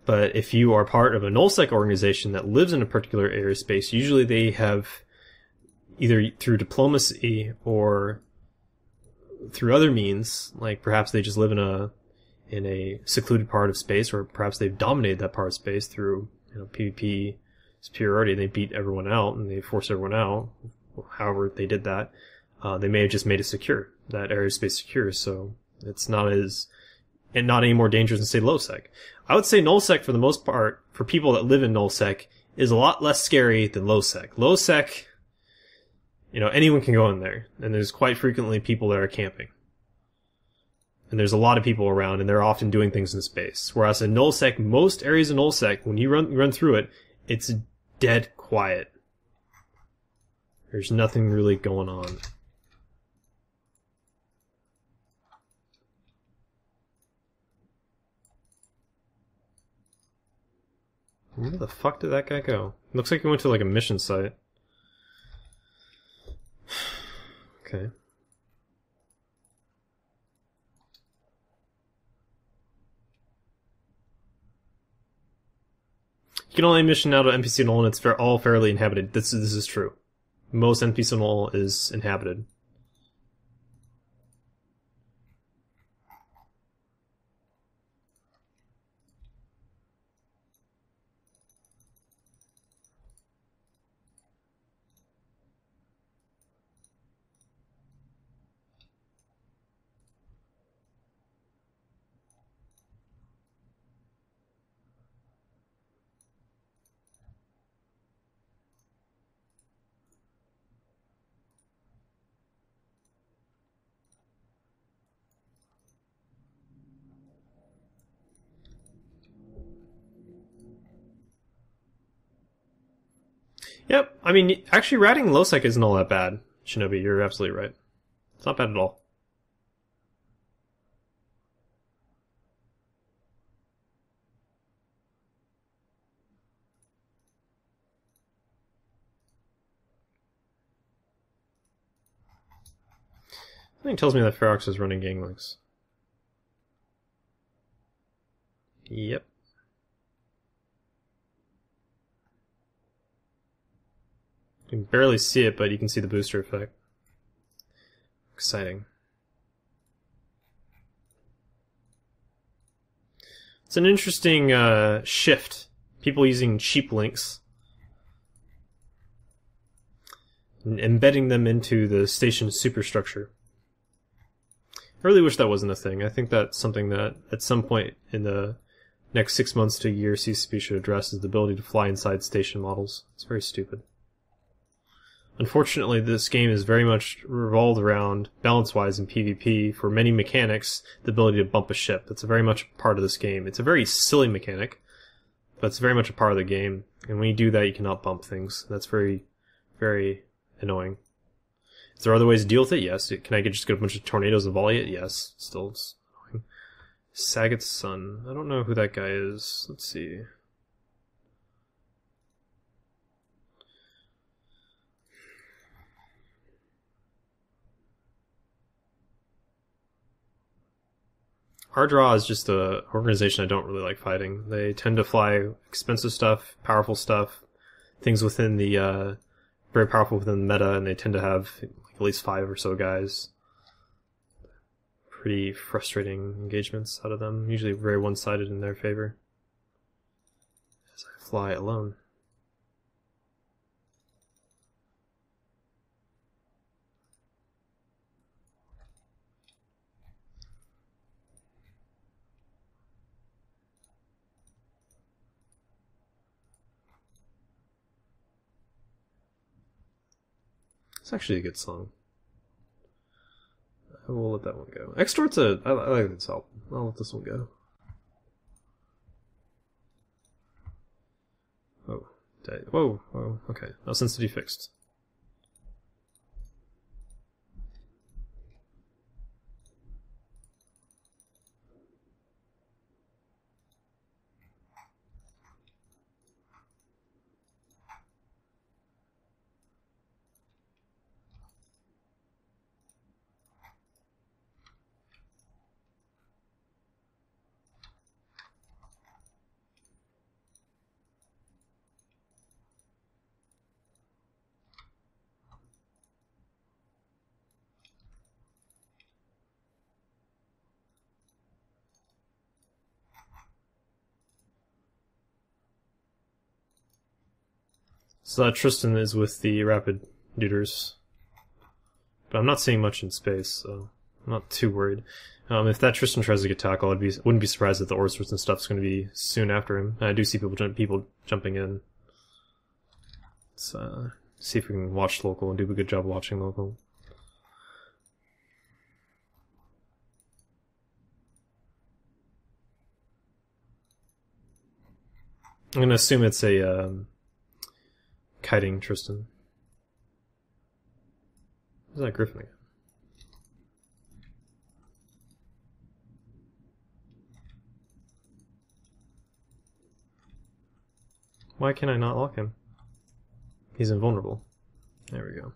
But if you are part of a nullsec organization that lives in a particular airspace, usually they have, either through diplomacy or through other means, like perhaps they just live in a secluded part of space, or perhaps they've dominated that part of space through PvP superiority. They beat everyone out and they force everyone out. However they did that, they may have just made it secure, that airspace secure, so it's not any more dangerous than say lowsec. I would say nullsec for the most part, for people that live in nullsec, is a lot less scary than lowsec. Lowsec, anyone can go in there, and there's quite frequently people that are camping. And there's a lot of people around, and they're often doing things in space. Whereas in nullsec, most areas of nullsec, when you run through it, it's dead quiet. There's nothing really going on. Where the fuck did that guy go? Looks like he went to like a mission site. Okay. You can only mission out of NPC null and it's all fairly inhabited. This is true. Most NPC null is inhabited. Yep, I mean, actually ratting lowsec isn't all that bad, Shinobi, you're absolutely right. It's not bad at all. Something tells me that Ferox is running ganglinks. Yep. You can barely see it, but you can see the booster effect. Exciting. It's an interesting shift. People using cheap links. And embedding them into the station's superstructure. I really wish that wasn't a thing. I think that's something that, at some point in the next 6 months to a year, CCP should address, is the ability to fly inside station models. It's very stupid. Unfortunately, this game is very much revolved around, balance-wise in PvP, for many mechanics, the ability to bump a ship. That's very much a part of this game. It's a very silly mechanic, but it's very much a part of the game. And when you do that, you cannot bump things. That's very, very annoying. Is there other ways to deal with it? Yes. Can I just get a bunch of tornadoes and volley it? Yes. Still, it's annoying. Saget's son. I don't know who that guy is. Let's see. Ardraw is just a organization I don't really like fighting. They tend to fly expensive stuff, powerful stuff, things within the very powerful within the meta, and they tend to have like at least 5 or so guys. Pretty frustrating engagements out of them, usually very one-sided in their favor. As I fly alone. It's actually a good song. I will let that one go. Extort's I like this album. I'll let this one go. Oh, whoa, okay. Now sensitivity fixed. So Tristan is with the rapid duders. But I'm not seeing much in space, so I'm not too worried. If that Tristan tries to get tackle, wouldn't be surprised that the Orswords and stuff's going to be soon after him. And I do see people jumping in. Let's see if we can watch local and do a good job watching local. I'm going to assume it's a kiting Tristan. Is that Griffin again? Why can I not lock him? He's invulnerable. There we go.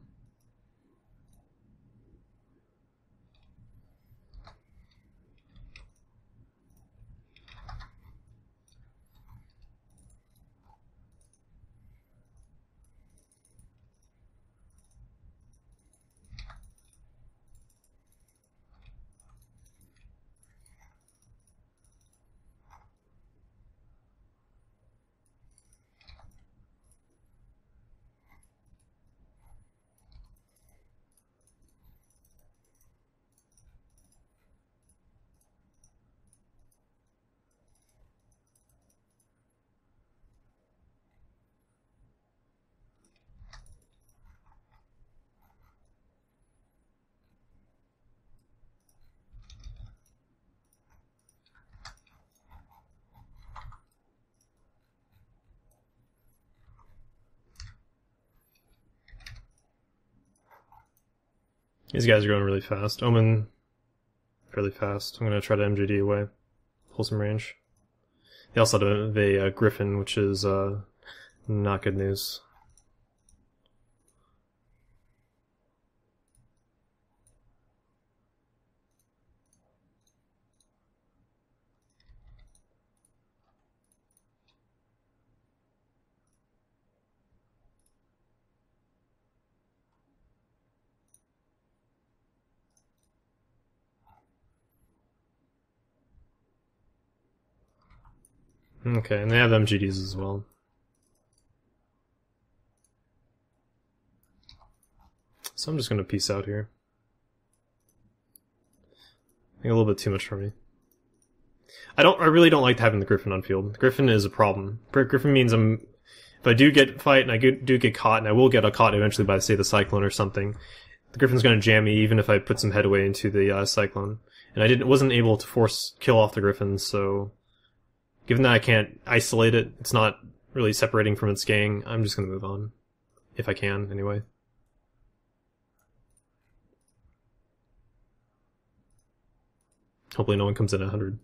These guys are going really fast. Omen, fairly fast. I'm going to try to MJD away. Pull some range. They also have a Griffin, which is not good news. Okay, and they have MGDs as well. So I'm just going to peace out here. I think a little bit too much for me. I really don't like having the Griffin on field. The Griffin is a problem. Griffin means if I do get fight and I do get caught, and I will get caught eventually by, say, the Cyclone or something, the Griffin's going to jam me even if I put some headway into the Cyclone. And I wasn't able to force kill off the Griffin, so given that I can't isolate it, it's not really separating from its gang, I'm just going to move on. If I can, anyway. Hopefully no one comes in at 100.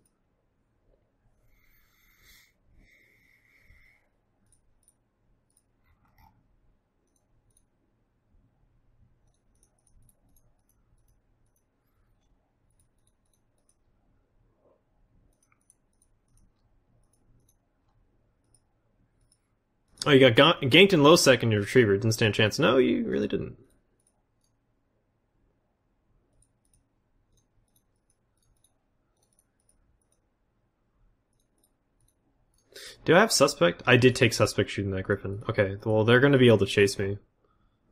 Oh, you got ganked in low sec in your retriever. Didn't stand a chance. No, you really didn't. Do I have suspect? I did take suspect shooting that griffin. Okay, well they're going to be able to chase me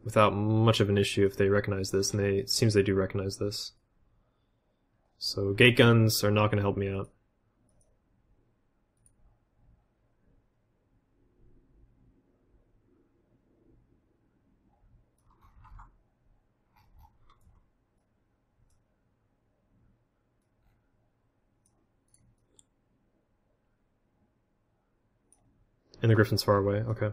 without much of an issue if they recognize this, and it seems they do recognize this. So gate guns are not going to help me out. And the griffin's far away. Okay.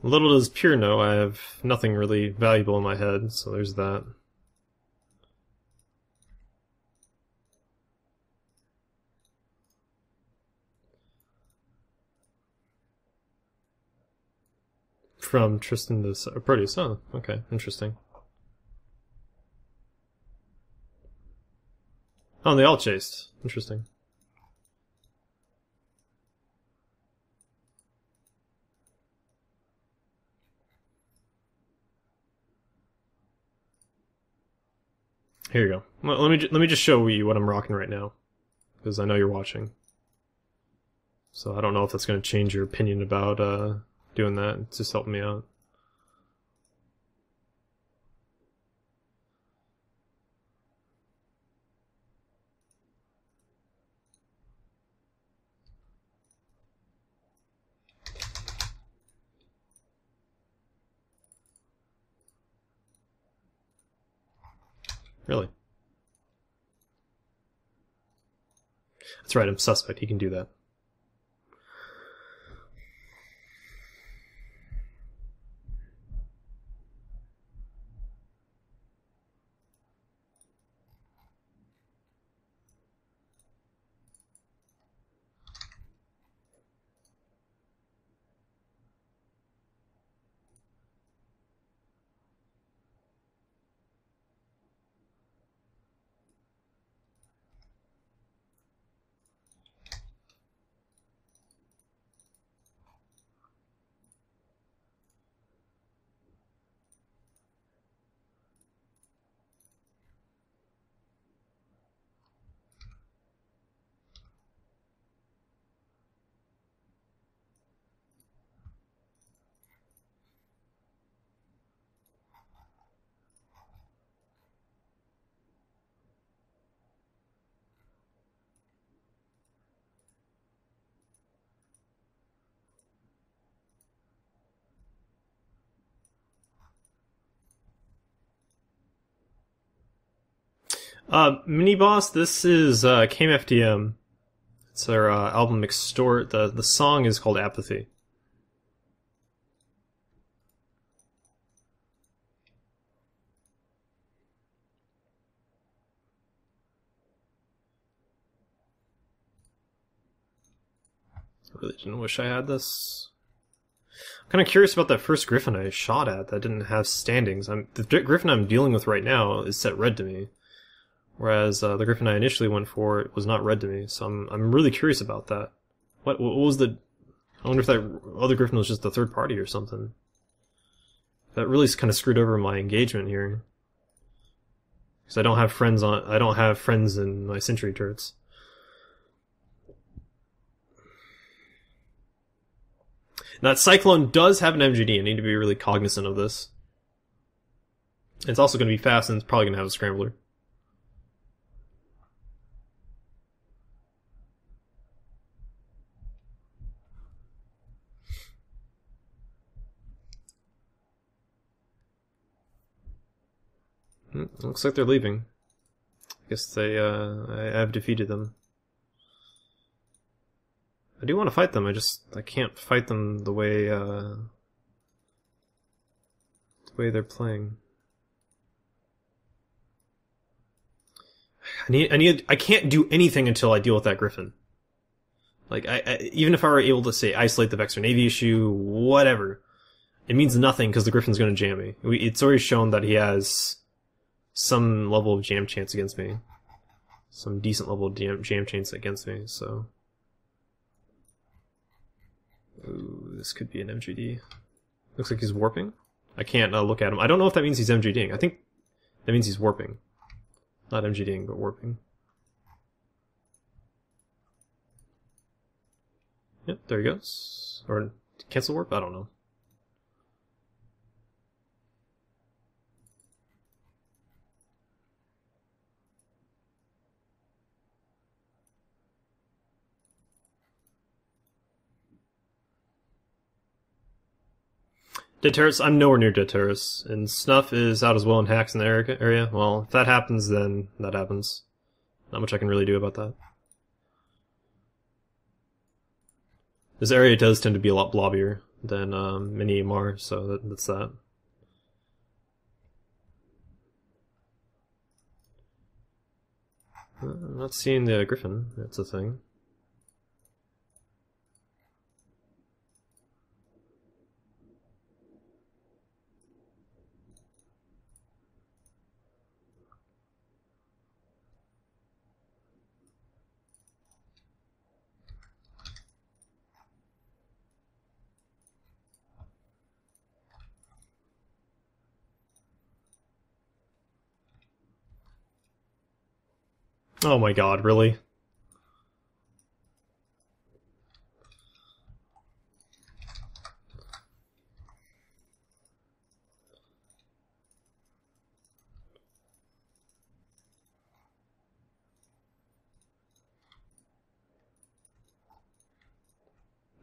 Little does Pure know, I have nothing really valuable in my head, so there's that. From Tristan to Proteus. Oh, okay, interesting. Oh, and they all chased. Interesting. Here you go. Let me just show you what I'm rocking right now, because I know you're watching. So I don't know if that's going to change your opinion about doing that. It's just helping me out. Really? That's right, I'm suspect. He can do that. Mini Boss, this is KMFDM. It's their album Extort. The song is called Apathy. I really didn't wish I had this. I'm kind of curious about that first griffin I shot at that didn't have standings. The griffin I'm dealing with right now is set red to me, whereas the griffin I initially went for was not red to me. So I'm really curious about that. What was the? I wonder if that other griffin was just the third party or something. That really kind of screwed over my engagement here, because I don't have friends in my sentry turrets. That Cyclone does have an MGD. I need to be really cognizant of this. It's also going to be fast, and it's probably going to have a scrambler. Looks like they're leaving. I guess I have defeated them. I do want to fight them, I can't fight them the way they're playing. I can't do anything until I deal with that griffin. Like, even if I were able to, say, isolate the Vexor Navy issue, whatever, it means nothing because the Griffin's going to jam me. It's already shown that he has some level of jam chance against me. Some decent level of jam chance against me, so... Ooh, this could be an MGD. Looks like he's warping. I can't look at him. I don't know if that means he's MGDing. I think that means he's warping. Not MGDing, but warping. Yep, there he goes. Or cancel warp? I don't know. Dead Terrace? I'm nowhere near Dead Terrace. And Snuff is out as well and hacks in the area. Well, if that happens, then that happens. Not much I can really do about that. This area does tend to be a lot blobbier than Mini Mar, so that's that. I'm not seeing the Griffin. That's a thing. Oh my god, really?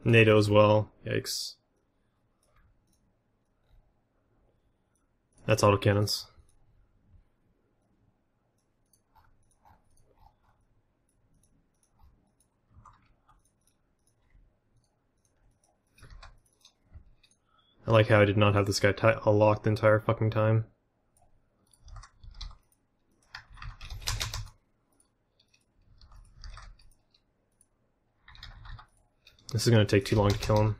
NATO as well. Yikes. That's autocannons. I like how I did not have this guy locked the entire fucking time. This is gonna take too long to kill him.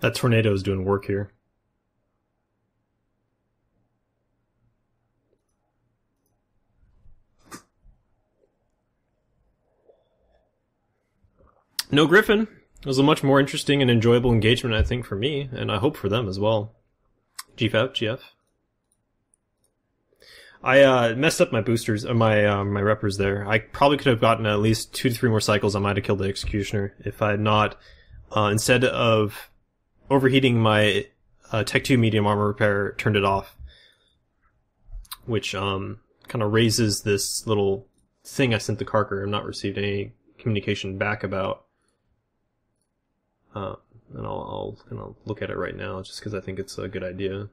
That tornado is doing work here. No Griffin. It was a much more interesting and enjoyable engagement, I think, for me, and I hope for them as well. GF, GF. I messed up my boosters, my reppers there. I probably could have gotten at least 2 to 3 more cycles. I might have killed the Executioner if I had not instead of overheating my Tech 2 medium armor repair, turned it off, which kind of raises this little thing I sent to Karker. I've not received any communication back about. And I'll kind of look at it right now just because I think it's a good idea.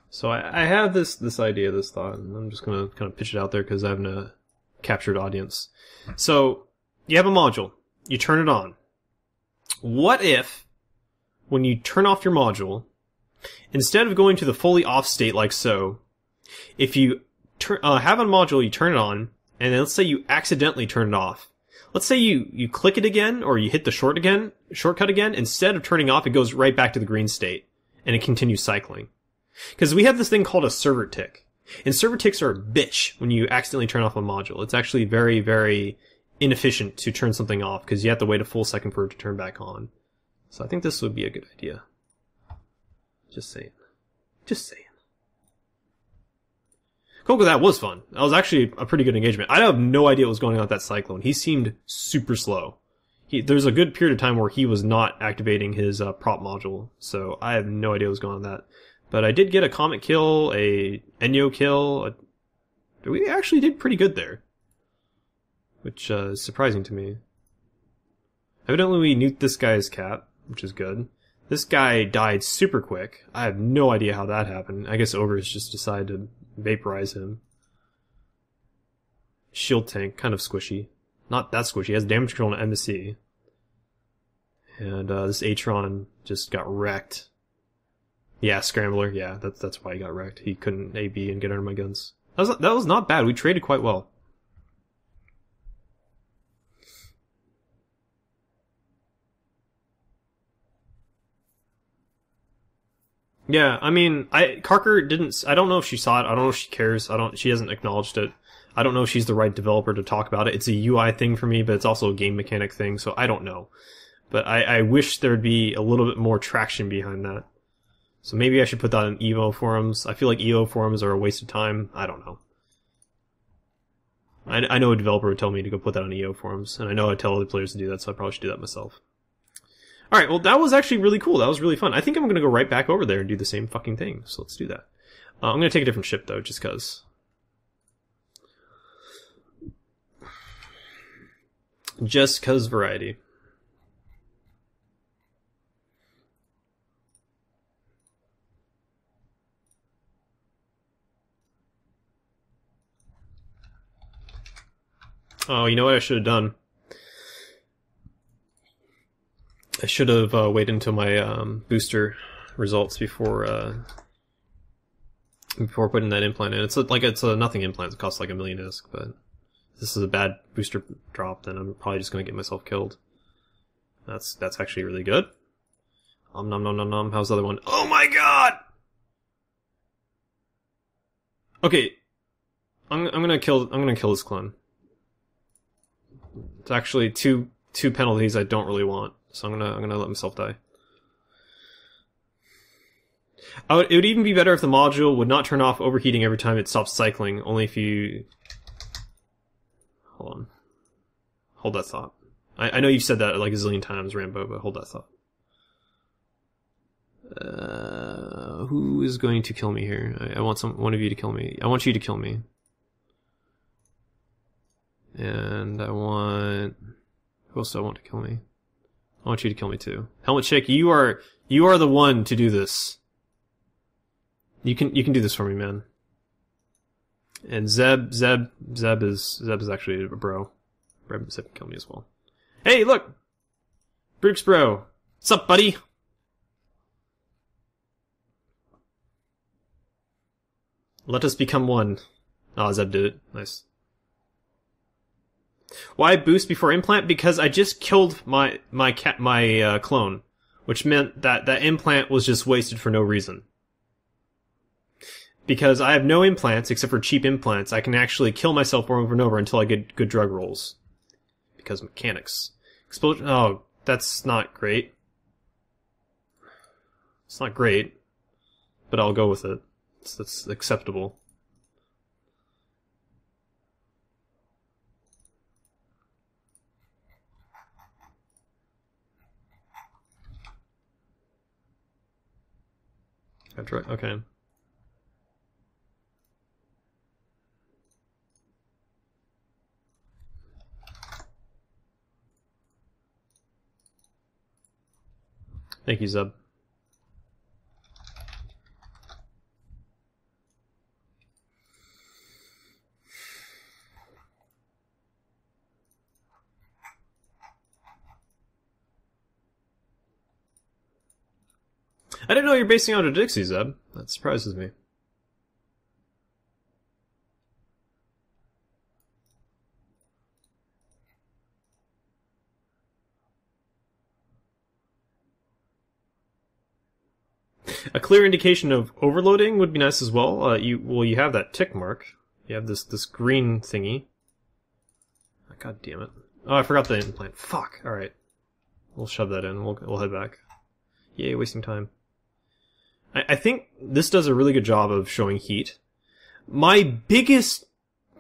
So I have this idea, this thought, and I'm just going to kind of pitch it out there because I have a captured audience. So you have a module, you turn it on. What if, when you turn off your module, instead of going to the fully off state like so, if you have a module, you turn it on, and then let's say you accidentally turn it off. Let's say you click it again, or you hit the shortcut again, instead of turning off, it goes right back to the green state, and it continues cycling. Because we have this thing called a server tick. And server ticks are a bitch when you accidentally turn off a module. It's actually very, very inefficient to turn something off, because you have to wait a full second for it to turn back on. So I think this would be a good idea. Just saying. Just saying. Cool, that was fun. That was actually a pretty good engagement. I have no idea what was going on with that Cyclone. He seemed super slow. There's a good period of time where he was not activating his prop module, so I have no idea what was going on with that. But I did get a Comet kill, a Enyo kill. We actually did pretty good there, which is surprising to me. Evidently we nuked this guy's cap, which is good. This guy died super quick. I have no idea how that happened. I guess Ogres just decided to vaporize him. Shield tank, kind of squishy. Not that squishy. He has damage control and embassy. And this Atron just got wrecked. Yeah, Scrambler. Yeah, that's why he got wrecked. He couldn't AB and get under my guns. That was not bad. We traded quite well. Yeah, I mean, Karker didn't. I don't know if she saw it. I don't know if she cares. She hasn't acknowledged it. I don't know if she's the right developer to talk about it. It's a UI thing for me, but it's also a game mechanic thing, so I don't know. But I wish there'd be a little bit more traction behind that. So maybe I should put that in EVO forums. I feel like EVO forums are a waste of time. I don't know. I know a developer would tell me to go put that on EVO forums, and I know I tell other players to do that, so I probably should do that myself. Alright, well that was actually really cool. That was really fun. I think I'm gonna go right back over there and do the same fucking thing, so let's do that. I'm gonna take a different ship though, just cause. Just cause variety. Oh, you know what I should have done? I should have waited until my booster results before putting that implant in. It's a nothing implant. It costs like $1 million ISK, but if this is a bad booster drop, then I'm probably just gonna get myself killed. That's actually really good. Nom nom nom nom. How's the other one? Oh my god! Okay, I'm gonna kill this clone. It's actually two penalties I don't really want, so I'm gonna let myself die. It would even be better if the module would not turn off overheating every time it stops cycling, only if you... Hold on. Hold that thought. I know you've said that like a zillion times, Rambo, but hold that thought. Who is going to kill me here? I want one of you to kill me. I want you to kill me. And I want... Who else do I want to kill me? I want you to kill me too. Helmet Chick, you are the one to do this. You can do this for me, man. And Zeb is actually a bro. Zeb can kill me as well. Hey, look! Brooks bro. What's up, buddy? Let us become one. Oh, Zeb did it. Nice. Why boost before implant? Because I just killed my clone, which meant that implant was just wasted for no reason. Because I have no implants except for cheap implants, I can actually kill myself over and over until I get good drug rolls. Because mechanics. Explosion. Oh, that's not great. It's not great, but I'll go with it. That's acceptable. Okay. Thank you, Zub. I didn't know you're basing out of Dixie, Zeb. That surprises me. A clear indication of overloading would be nice as well. You have that tick mark. You have this green thingy. God damn it! Oh, I forgot the implant. Fuck. All right, we'll shove that in. We'll head back. Yay, wasting time. I think this does a really good job of showing heat. My biggest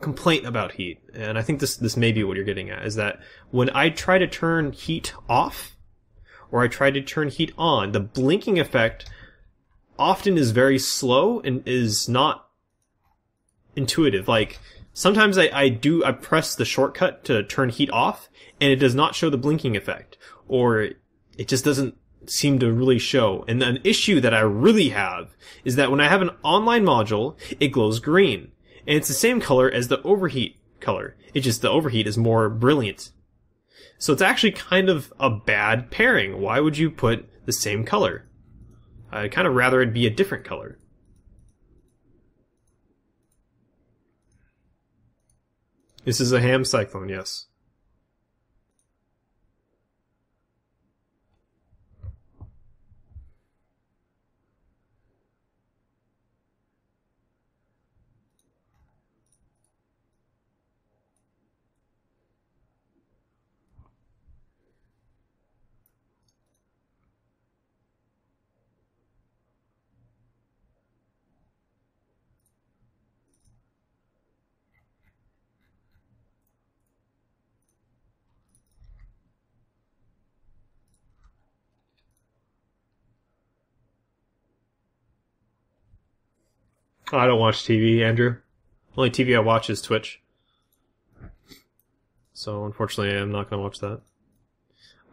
complaint about heat, and I think this may be what you're getting at, is that when I try to turn heat off, or I try to turn heat on, the blinking effect often is very slow and is not intuitive. Like, sometimes I press the shortcut to turn heat off, and it does not show the blinking effect. Or it just doesn't seem to really show. And an issue that I really have is that when I have an online module, it glows green. And it's the same color as the overheat color. It's just the overheat is more brilliant. So it's actually kind of a bad pairing. Why would you put the same color? I'd kind of rather it be a different color. This is a ham cyclone, yes. Oh, I don't watch TV, Andrew. Only TV I watch is Twitch. So, unfortunately, I'm not going to watch that.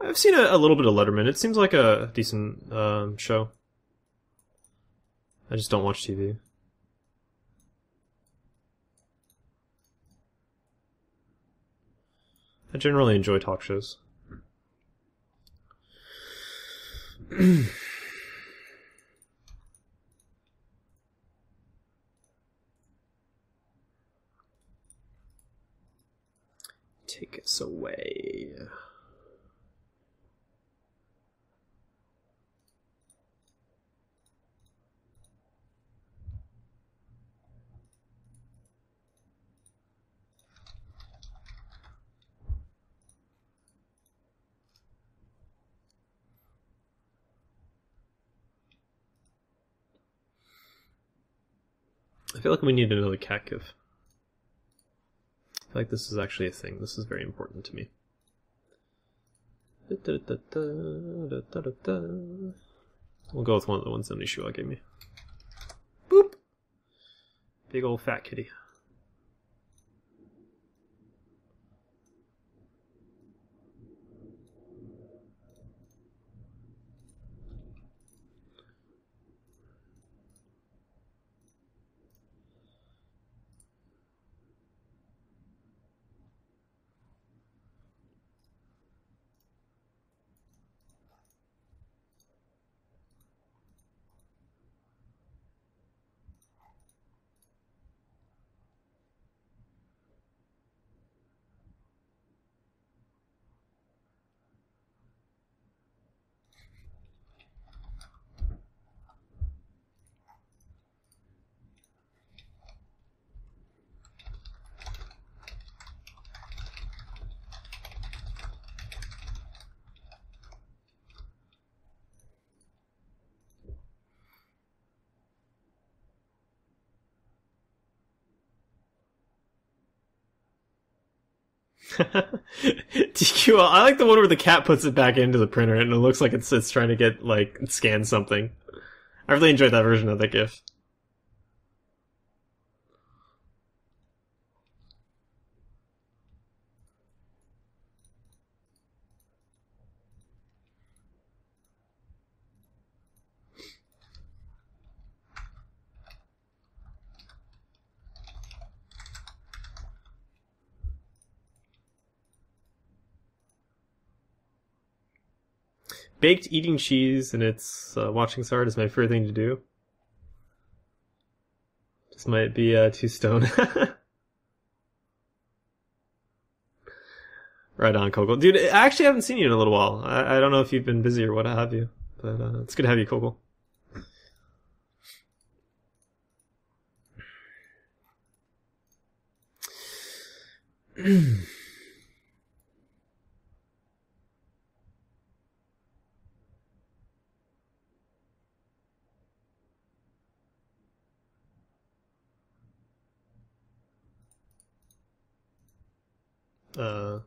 I've seen a little bit of Letterman. It seems like a decent show. I just don't watch TV. I generally enjoy talk shows. Take us away. I feel like we need another cat gif. I feel like this is actually a thing. This is very important to me. We'll go with one of the ones on Nishua gave me. Boop! Big old fat kitty. TQL, I like the one where the cat puts it back into the printer and it looks like it's trying to get, like, scan something. I really enjoyed that version of the GIF. Baked eating cheese and it's watching Sard is my favorite thing to do. This might be too stone. Right on, Coco. Dude, I actually haven't seen you in a little while. I don't know if you've been busy or what have you, but it's good to have you, Coco.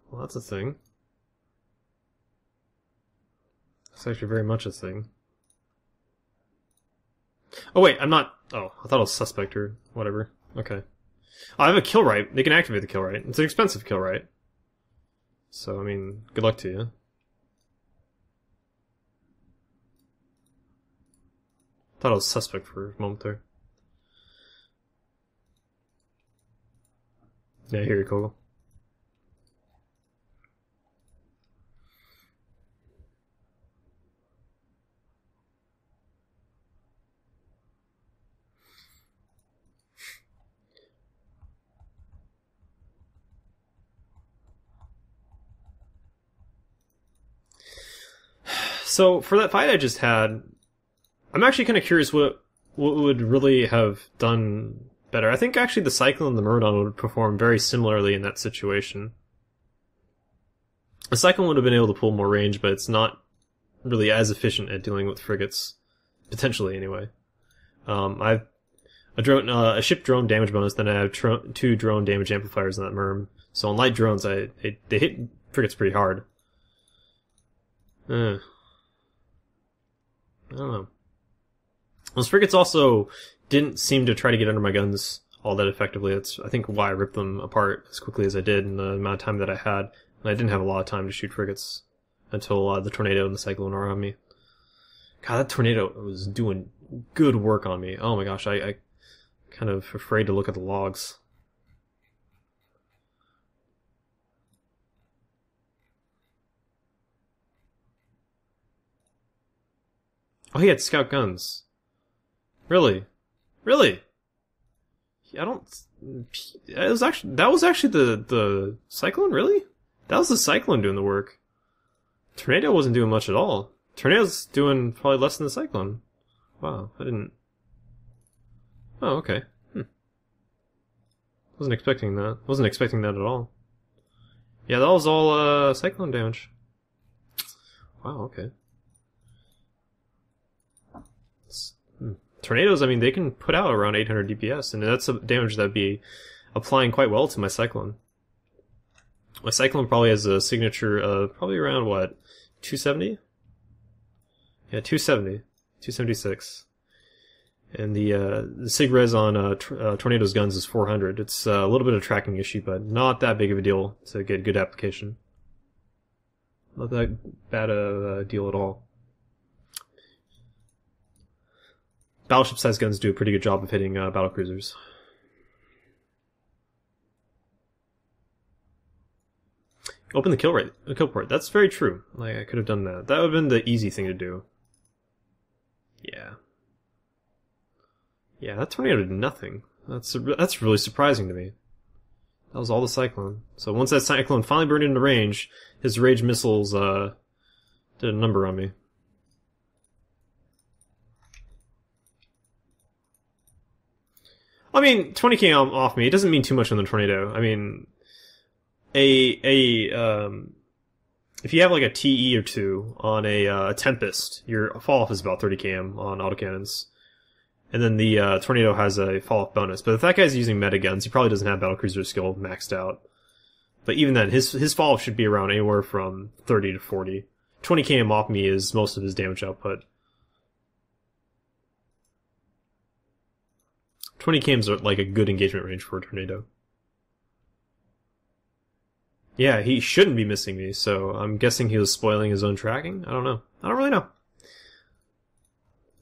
Well, that's a thing. It's actually very much a thing. Oh wait, I'm not. Oh, I thought it was suspect or whatever. Okay. I have a kill right. They can activate the kill right. It's an expensive kill right. So I mean, good luck to you. Thought it was suspect for a moment there. Yeah, here you go. So for that fight I just had, I'm actually kind of curious what would really have done better. I think actually the Cyclone and the Myrmidon would perform very similarly in that situation. The Cyclone would have been able to pull more range, but it's not really as efficient at dealing with frigates, potentially anyway. I have a ship drone damage bonus, then I have 2 drone damage amplifiers on that Myrm. So on light drones, they hit frigates pretty hard. I don't know. Those frigates also didn't seem to try to get under my guns all that effectively. That's, I think, why I ripped them apart as quickly as I did in the amount of time that I had. And I didn't have a lot of time to shoot frigates until the Tornado and the Cyclone were on me. God, that Tornado was doing good work on me. Oh my gosh, I kind of afraid to look at the logs. Oh, he had scout guns. Really? Really? I don't. That was actually the Cyclone. Really? That was the Cyclone doing the work. Tornado wasn't doing much at all. Tornado's doing probably less than the Cyclone. Wow, I didn't. Oh, okay. Wasn't expecting that. Wasn't expecting that at all. Yeah, that was all Cyclone damage. Wow, okay. Tornadoes, I mean, they can put out around 800 DPS, and that's a damage that'd be applying quite well to my Cyclone. My Cyclone probably has a signature of probably around, what, 270? Yeah, 270. 276. And the sig res on Tornado's guns is 400. It's a little bit of a tracking issue, but not that big of a deal to get good application. Not that bad a deal at all. Battleship-sized guns do a pretty good job of hitting battlecruisers. Open the kill port. That's very true. Like, I could have done that. That would have been the easy thing to do. Yeah. Yeah, that Tornado did nothing. That's really surprising to me. That was all the Cyclone. So once that Cyclone finally burned into range, his rage missiles did a number on me. I mean, 20k off me, it doesn't mean too much on the Tornado. I mean, if you have like a TE or 2 on a Tempest, your fall off is about 30 km on autocannons. And then the Tornado has a fall off bonus. But if that guy's using meta guns, he probably doesn't have battlecruiser skill maxed out. But even then, his fall off should be around anywhere from 30 to 40. 20 km off me is most of his damage output. 20 kms are like a good engagement range for a tornado. Yeah, he shouldn't be missing me, so I'm guessing he was spoiling his own tracking? I don't know. I don't really know.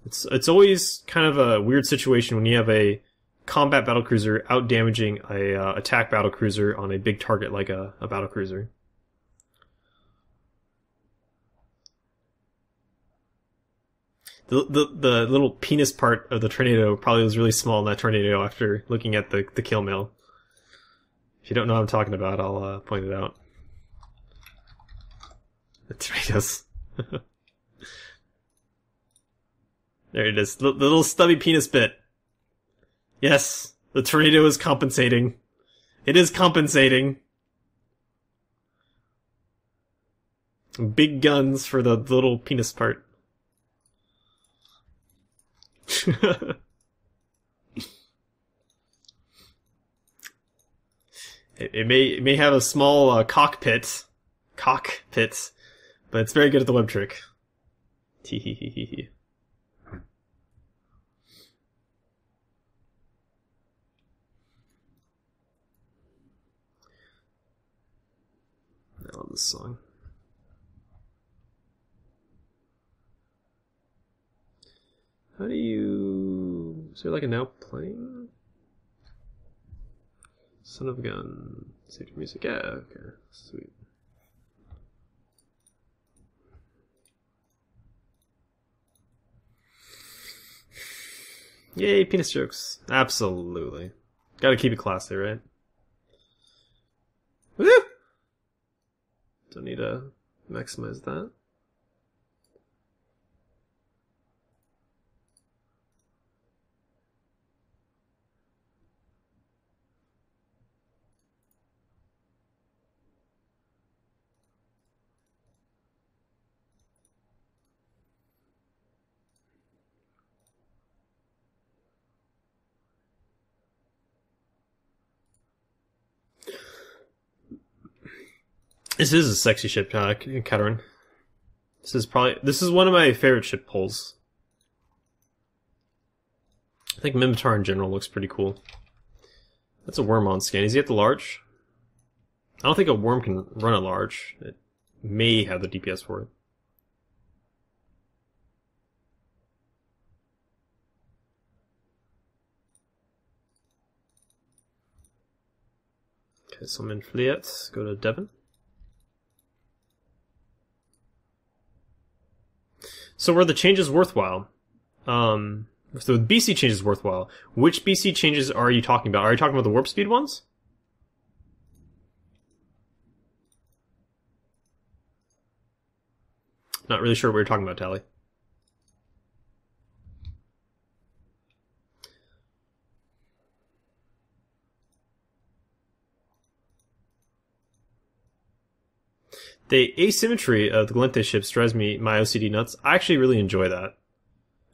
It's always kind of a weird situation when you have a combat battlecruiser out damaging a attack battlecruiser on a big target like a battlecruiser. The little penis part of the tornado probably was really small in that tornado after looking at the kill mail. If you don't know what I'm talking about, I'll point it out. The tornadoes. There it is. The little stubby penis bit. Yes, the tornado is compensating. It is compensating. Big guns for the little penis part. It may have a small cockpit, but it's very good at the web trick. Teehehehe. I love this song. How do you... Is there like a now playing? Son of a gun. Safety music. Yeah, okay. Sweet. Yay, penis jokes. Absolutely. Gotta keep it classy, right? Woo! Don't need to maximize that. This is a sexy ship, Katerin. This is one of my favorite ship pulls. I think Minmatar in general looks pretty cool. That's a worm on scan. Is he at the large? I don't think a worm can run a large. It may have the DPS for it. Okay, so I'm in Fleet. Go to Devon. So were the changes worthwhile? So the BC changes worthwhile. Which BC changes are you talking about? Are you talking about the warp speed ones? Not really sure what you're talking about, Tally. The asymmetry of the Gallente ships drives my OCD nuts. I actually really enjoy that.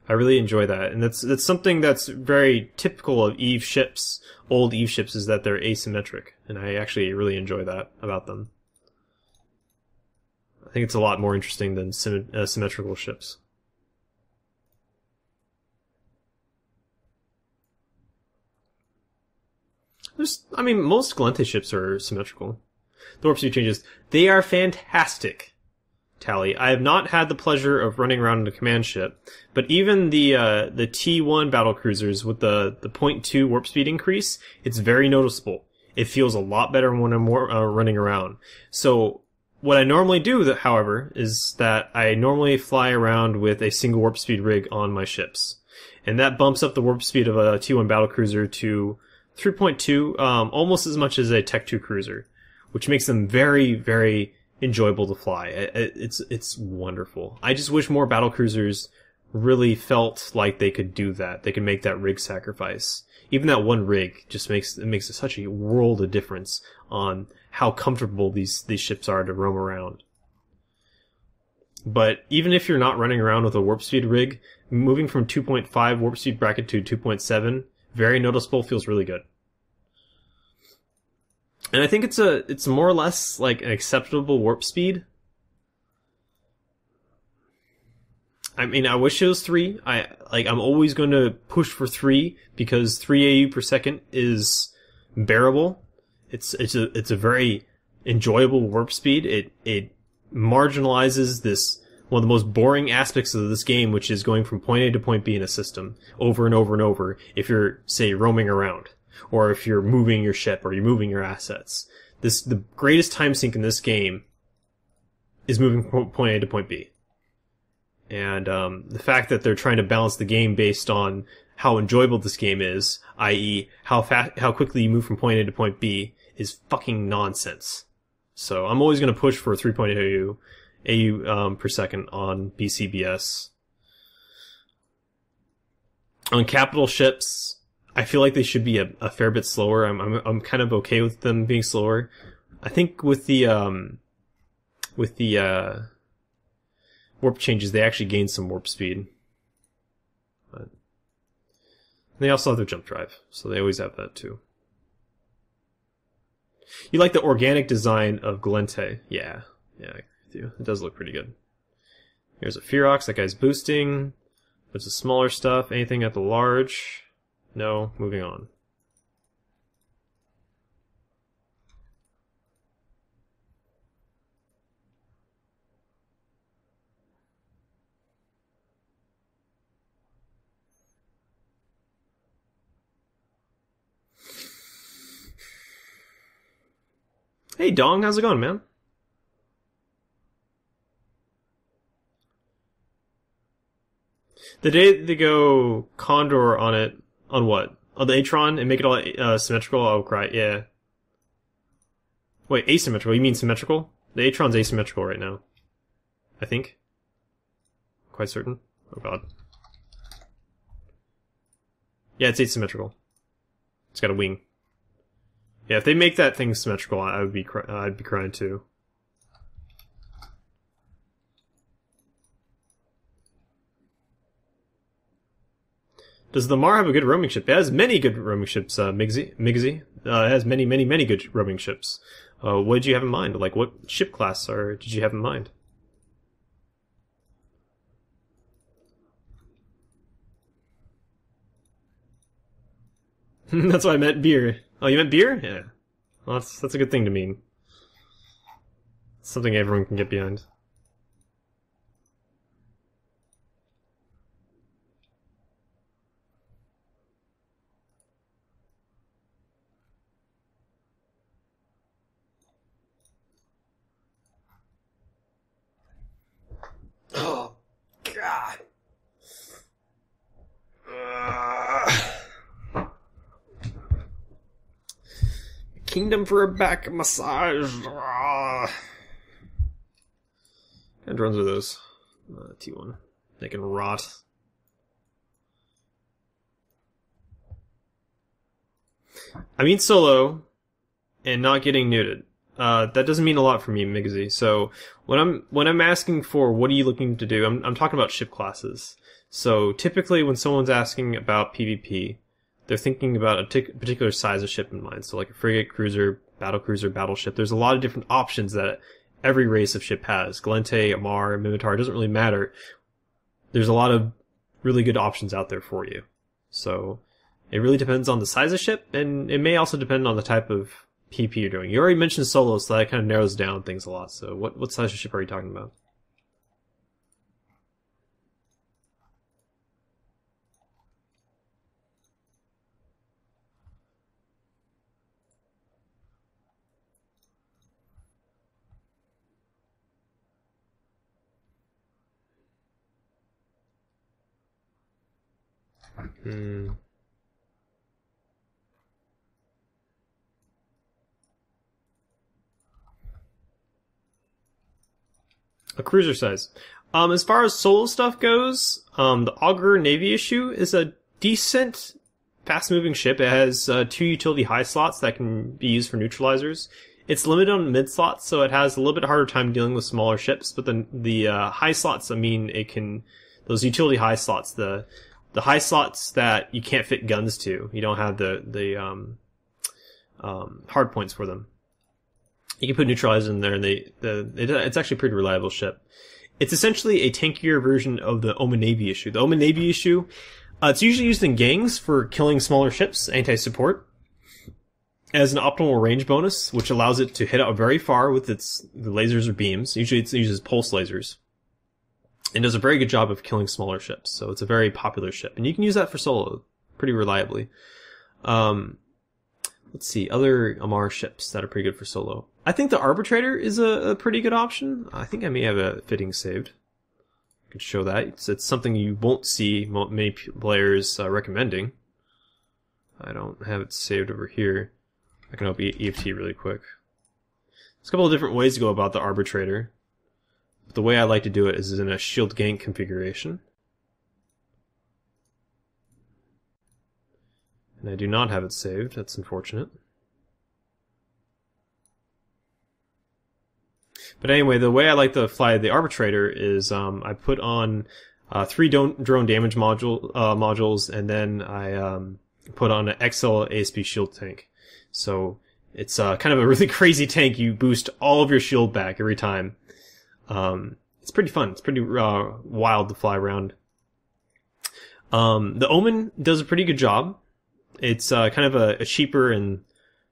I really enjoy that, and that's something that's very typical of Eve ships. Old Eve ships is that they're asymmetric, and I actually really enjoy that about them. I think it's a lot more interesting than symmetrical ships. Most Gallente ships are symmetrical. The warp speed changes. They are fantastic, Tally. I have not had the pleasure of running around in a command ship, but even the T1 battlecruisers with the 0.2 warp speed increase, it's very noticeable. It feels a lot better when I'm running around. So what I normally do, however, is that I normally fly around with a single warp speed rig on my ships, and that bumps up the warp speed of a T1 battlecruiser to 3.2, almost as much as a Tech 2 cruiser, which makes them very, very enjoyable to fly. It's wonderful. I just wish more battlecruisers really felt like they could do that. They could make that rig sacrifice. Even that one rig just makes such a world of difference on how comfortable these ships are to roam around. But even if you're not running around with a warp speed rig, moving from 2.5 warp speed bracket to 2.7, very noticeable, feels really good. And I think it's more or less like an acceptable warp speed. I mean, I wish it was 3. I'm always going to push for 3 because 3 AU per second is bearable. It's a very enjoyable warp speed. It marginalizes this one of the most boring aspects of this game, which is going from point A to point B in a system over and over and over. If you're, say, roaming around, or if you're moving your ship, or you're moving your assets, the greatest time sink in this game is moving from point A to point B. And the fact that they're trying to balance the game based on how enjoyable this game is, i.e., how quickly you move from point A to point B, is fucking nonsense. So I'm always going to push for 3.8 AU per second on BCBS. On capital ships, I feel like they should be a fair bit slower. I'm kind of okay with them being slower. I think with the warp changes, they actually gain some warp speed. But they also have their jump drive, so they always have that too. You like the organic design of Gallente? Yeah, I agree with you. It does look pretty good. Here's a Ferox. That guy's boosting. There's the smaller stuff. Anything at the large? No. Moving on. Hey Dong, how's it going, man? The day they go Condor on it, on what? On the Atron and make it all symmetrical? I'll cry, yeah. Wait, asymmetrical? You mean symmetrical? The Atron's asymmetrical right now. I think. Quite certain. Oh god. Yeah, it's asymmetrical. It's got a wing. Yeah, if they make that thing symmetrical, I'd be crying too. Does the Mar have a good roaming ship? It has many good roaming ships, Migsy. It has many good roaming ships. What did you have in mind? Like, what ship class did you have in mind? That's why I meant beer. Oh, you meant beer? Yeah. Well, that's a good thing to mean. It's something everyone can get behind. Oh, God. Kingdom for a back massage. What kind of drones are those? T1. They can rot. I mean solo and not getting neuted. That doesn't mean a lot for me, Migsy. So when I'm asking for what are you looking to do, I'm talking about ship classes. So typically when someone's asking about PvP, they're thinking about a particular size of ship in mind. So like a frigate, cruiser, battleship. There's a lot of different options that every race of ship has. Gallente, Amarr, Minmatar, it doesn't really matter. There's a lot of really good options out there for you. So it really depends on the size of ship, and it may also depend on the type of PvP you're doing. You already mentioned solo, so that kind of narrows down things a lot. So what size of ship are you talking about? A cruiser size. As far as solo stuff goes, the Augur Navy issue is a decent fast-moving ship. It has 2 utility high slots that can be used for neutralizers. It's limited on mid slots, so it has a little bit harder time dealing with smaller ships. But the high slots, I mean, it can those utility high slots, the high slots that you can't fit guns to. You don't have the hard points for them. You can put neutralizers in there, and it's actually a pretty reliable ship. It's essentially a tankier version of the Omen Navy issue. The Omen Navy issue, it's usually used in gangs for killing smaller ships, anti-support, as an optimal range bonus, which allows it to hit out very far with the lasers or beams. Usually it uses pulse lasers. And does a very good job of killing smaller ships. So it's a very popular ship. And you can use that for solo pretty reliably. Let's see, other Amarr ships that are pretty good for solo. I think the Arbitrator is a pretty good option. I think I may have a fitting saved. I could show that. It's something you won't see many players recommending. I don't have it saved over here. I can open EFT really quick. There's a couple of different ways to go about the Arbitrator. But the way I like to do it is in a shield gank configuration. And I do not have it saved. That's unfortunate. But anyway, the way I like to fly the Arbitrator is I put on 3 drone damage modules, and then I put on an XL ASP shield tank. So it's kind of a really crazy tank. You boost all of your shield back every time. It's pretty fun. It's pretty wild to fly around. The Omen does a pretty good job. It's kind of a cheaper and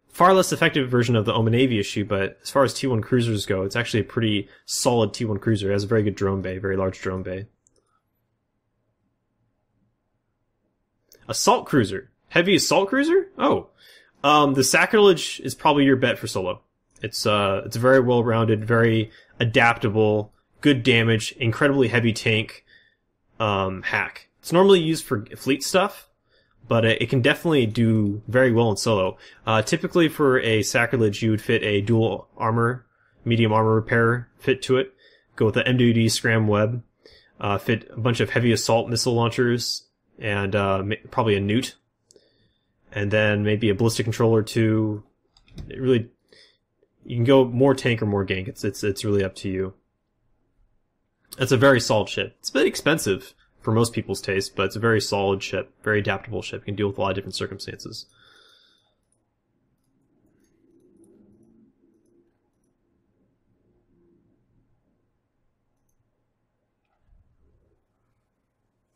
far less effective version of the Omen Navy issue, but as far as T1 cruisers go, it's actually a pretty solid T1 cruiser. It has a very good drone bay, very large drone bay. Assault cruiser. Heavy assault cruiser? Oh. The Sacrilege is probably your bet for solo. It's very well-rounded, very adaptable, good damage, incredibly heavy tank, hack. It's normally used for fleet stuff, but it can definitely do very well in solo. Typically for a Sacrilege, you would fit a dual armor, medium armor repair fit to it, go with the MWD Scram Web, fit a bunch of heavy assault missile launchers, and probably a Newt, and then maybe a ballistic controller too. It really, you can go more tank or more gank. It's really up to you. It's a very solid ship. It's a bit expensive for most people's taste, but it's a very solid ship, very adaptable ship. You can deal with a lot of different circumstances.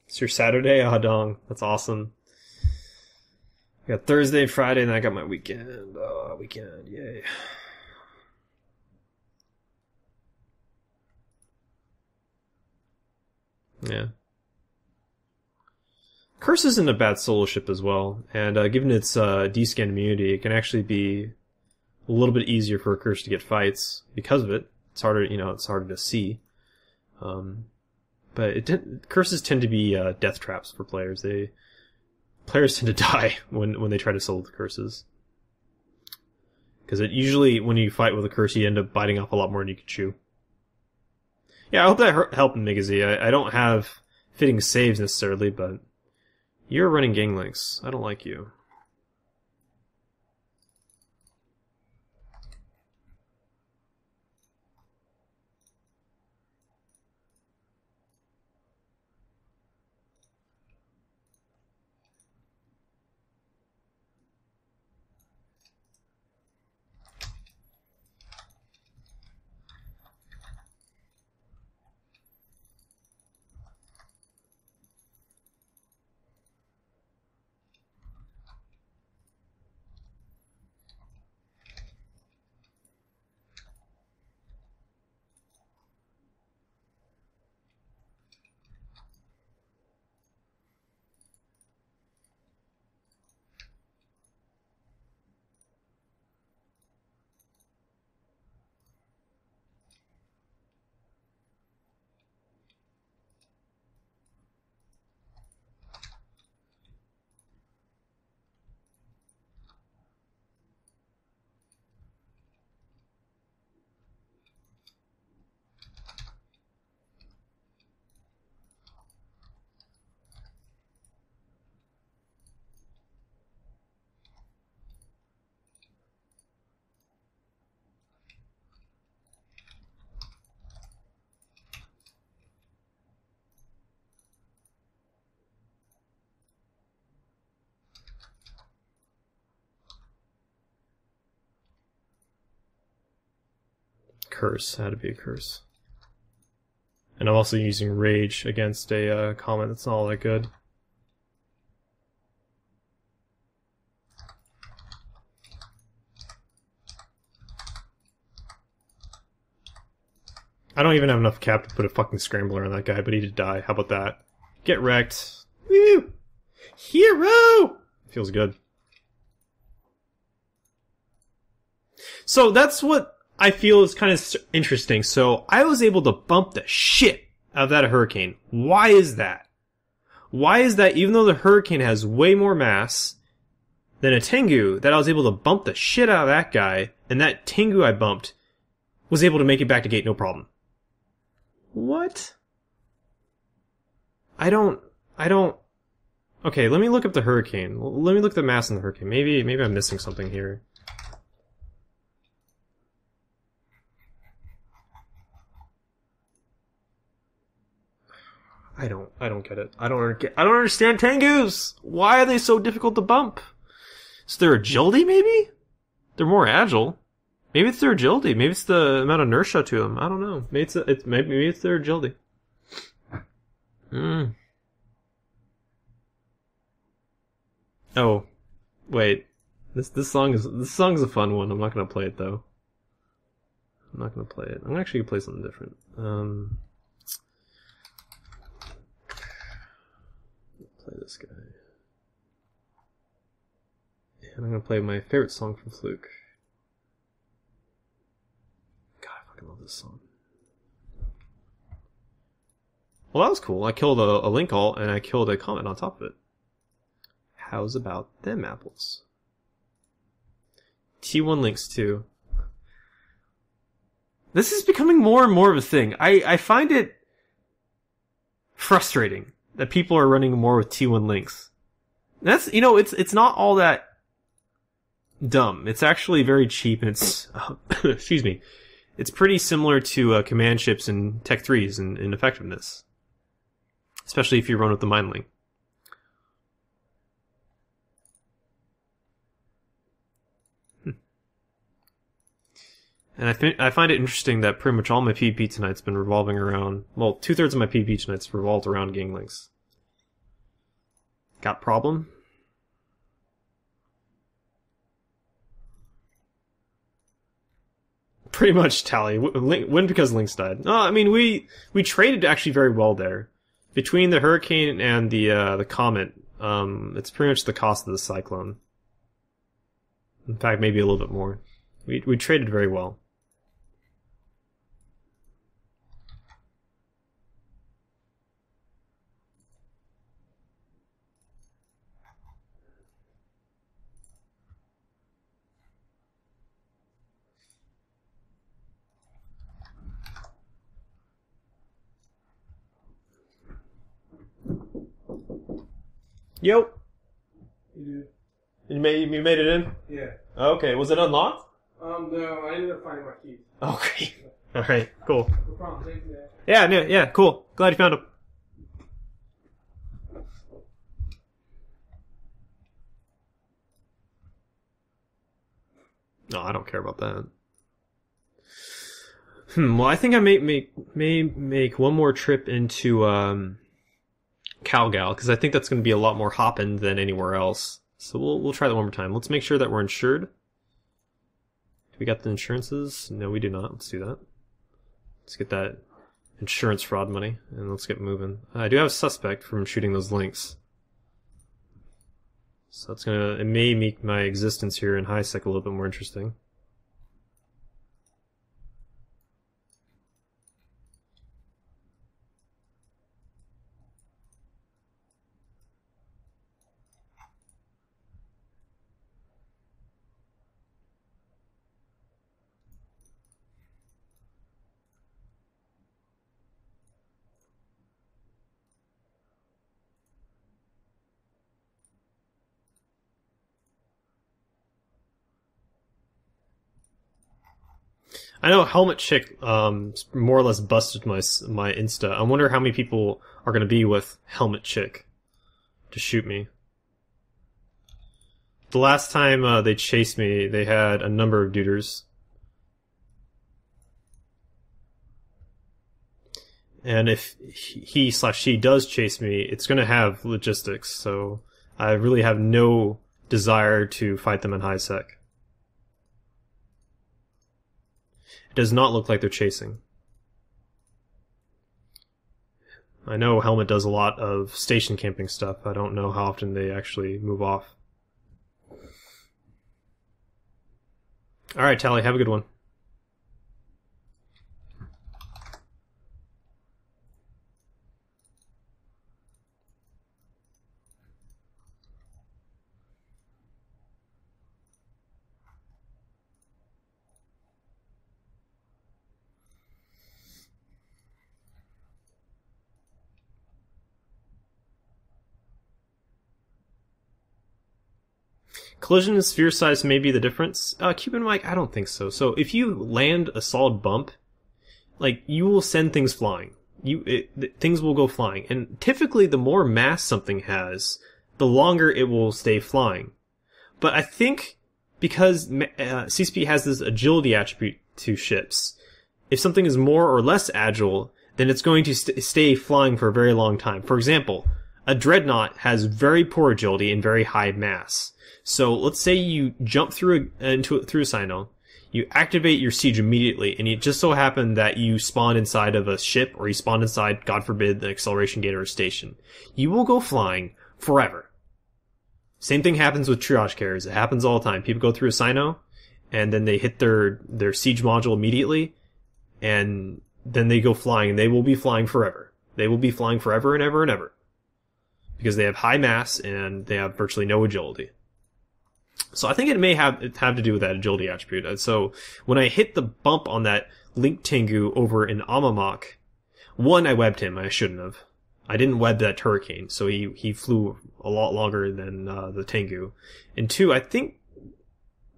It's your Saturday? Ah, dong. That's awesome. I got Thursday, Friday, and then I got my weekend. Oh, weekend. Yay. Yeah. Curse isn't a bad solo ship as well, and given its D-scan immunity, it can actually be a little bit easier for a Curse to get fights because of it. It's harder, it's harder to see. But Curses tend to be death traps for players. Players tend to die when they try to solo the Curses. Because usually when you fight with a Curse, you end up biting off a lot more than you can chew. Yeah, I hope that helped, Migazy. I don't have fitting saves necessarily, but you're running Ganglinks. I don't like you. Curse. Had to be a Curse. And I'm also using Rage against a comet that's not all that good. I don't even have enough cap to put a fucking scrambler on that guy, but he did die. How about that? Get wrecked. Woo! Hero! Feels good. So that's what I feel is kind of interesting. So I was able to bump the shit out of that Hurricane. Why is that? Why is that even though the Hurricane has way more mass than a Tengu, that I was able to bump the shit out of that guy, and that Tengu I bumped was able to make it back to gate no problem? What? I don't... Okay, let me look up the Hurricane. Let me look at the mass in the Hurricane. Maybe I'm missing something here. I don't get it. I don't understand Tengus! Why are they so difficult to bump? Is their agility, maybe? They're more agile. Maybe it's their agility. Maybe it's the amount of inertia to them. I don't know. Maybe it's their agility. Oh, wait. This song is a fun one. I'm not gonna play it though. I'm not gonna play it. I'm actually gonna play something different. Play this guy. And I'm gonna play my favorite song from Fluke. God, I fucking love this song. Well, that was cool. I killed a Link ult, and I killed a Comet on top of it. How's about them apples? T1 Lynx too. This is becoming more and more of a thing. I find it frustrating that people are running more with T1 Lynx. That's, it's not all that dumb. It's actually very cheap, and it's, excuse me, it's pretty similar to command ships and Tech 3s in effectiveness. Especially if you run with the Mind Link. And I find it interesting that pretty much all my PvP tonight's been revolving around... Well, 2/3 of my PvP tonight's revolved around Ganglinks. Got problem? Pretty much Tally. Win because Lynx died. No, I mean, we traded actually very well there. Between the Hurricane and the Comet, it's pretty much the cost of the Cyclone. In fact, maybe a little bit more. We traded very well. Yo. You You made it in? Yeah. Okay, was it unlocked? No, I ended up finding my keys. Okay. Alright, cool. No problem, thank you, man. Yeah, cool. Glad you found them. No, I don't care about that. Well, I think I may make one more trip into Calgal, because I think that's going to be a lot more hopping than anywhere else. So we'll try that one more time. Let's make sure that we're insured. Do we got the insurances? No, we do not. Let's do that. Let's get that insurance fraud money, and let's get moving. I do have a suspect from shooting those links. So it may make my existence here in HiSec a little bit more interesting. I know Helmet Chick more or less busted my Insta. I wonder how many people are going to be with Helmet Chick to shoot me. The last time they chased me, they had a number of duders. And if he/she does chase me, it's going to have logistics, so I really have no desire to fight them in high sec. It does not look like they're chasing. I know Helmet does a lot of station camping stuff. I don't know how often they actually move off. Alright, Tally, have a good one. Collision and sphere size may be the difference. Cuban Mike, I don't think so. So if you land a solid bump, like, you will send things flying. Things will go flying. And typically the more mass something has, the longer it will stay flying. But I think because CSP has this agility attribute to ships, if something is more or less agile, then it's going to stay flying for a very long time. For example, a dreadnought has very poor agility and very high mass. So let's say you jump through a Sino, you activate your siege immediately, and it just so happened that you spawn inside of a ship, or you spawn inside, God forbid, the acceleration gate or a station. You will go flying forever. Same thing happens with triage carriers. It happens all the time. People go through a Sino, and then they hit their siege module immediately, and then they go flying, and they will be flying forever. They will be flying forever and ever and ever. Because they have high mass, and they have virtually no agility. So I think it may have to do with that agility attribute. So when I hit the bump on that Link Tengu over in Amamok, one, I webbed him. I shouldn't have. I didn't web that Hurricane, so he flew a lot longer than the Tengu. And two, I think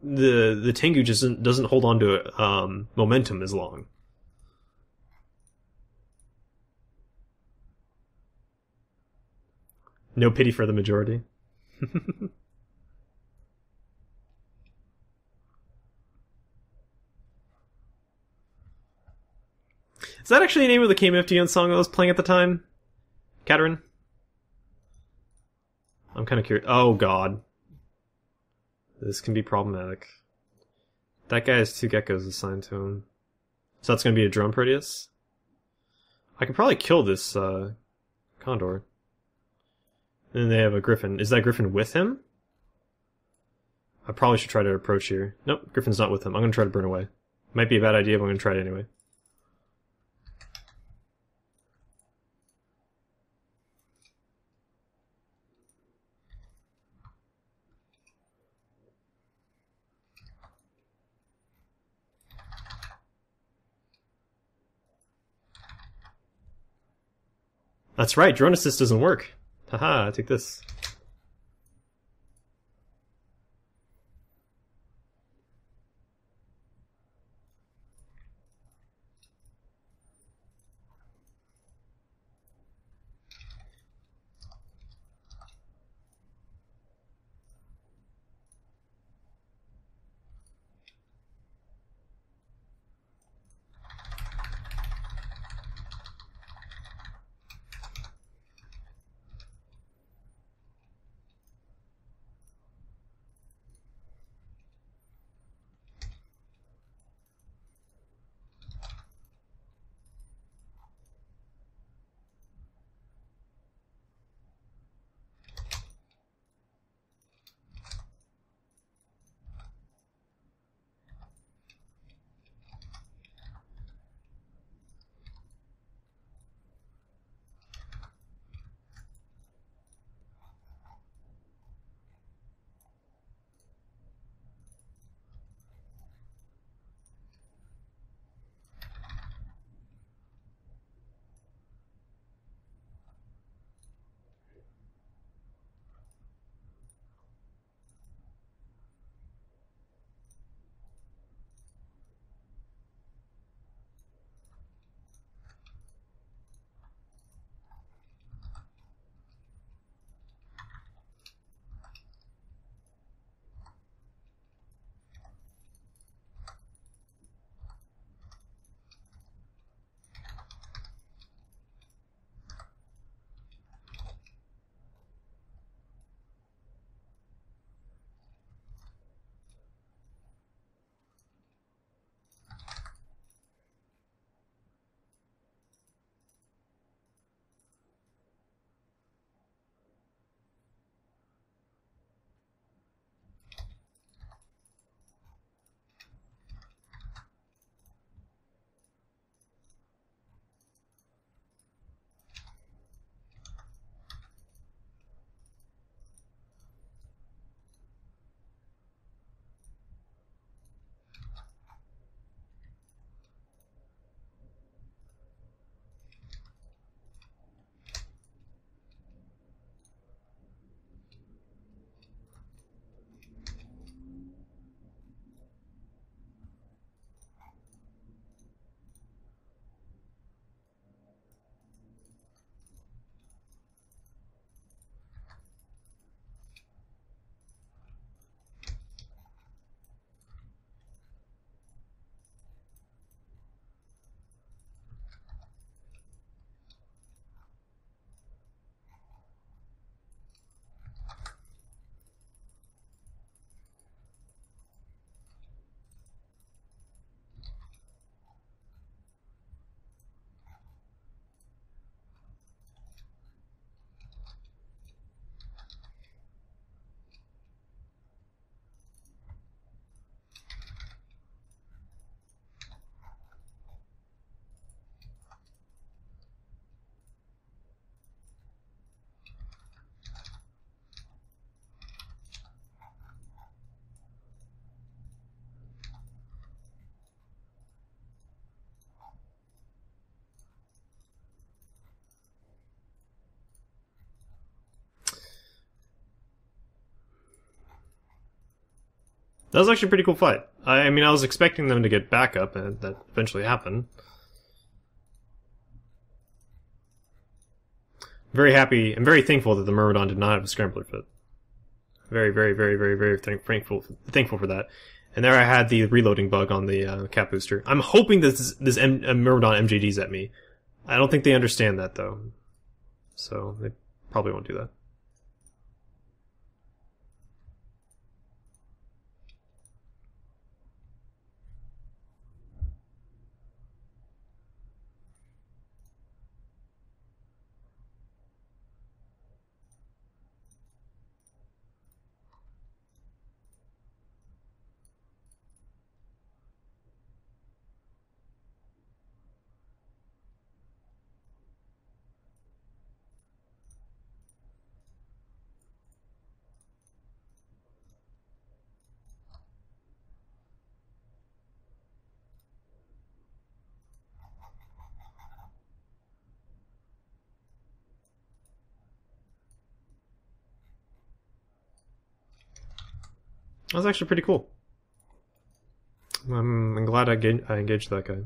the Tengu just doesn't hold on to momentum as long. No pity for the majority. Is that actually the name of the KMFDN song I was playing at the time? Katerin? I'm kind of curious. Oh, God. This can be problematic. That guy has 2 geckos assigned to him. So that's going to be a drone Proteus? I could probably kill this Condor. And then they have a Griffin. Is that Griffin with him? I probably should try to approach here. Nope, Griffin's not with him. I'm going to try to burn away. Might be a bad idea, but I'm going to try it anyway. That's right, drone assist doesn't work. Haha, take this. That was actually a pretty cool fight. I mean, I was expecting them to get back up, and that eventually happened. Very happy and very thankful that the Myrmidon did not have a Scrambler fit. Very, very, very, very, very thankful for that. And there I had the reloading bug on the cap booster. I'm hoping this Myrmidon MJDs at me. I don't think they understand that, though. So they probably won't do that. That was actually pretty cool. I'm glad I engaged that guy.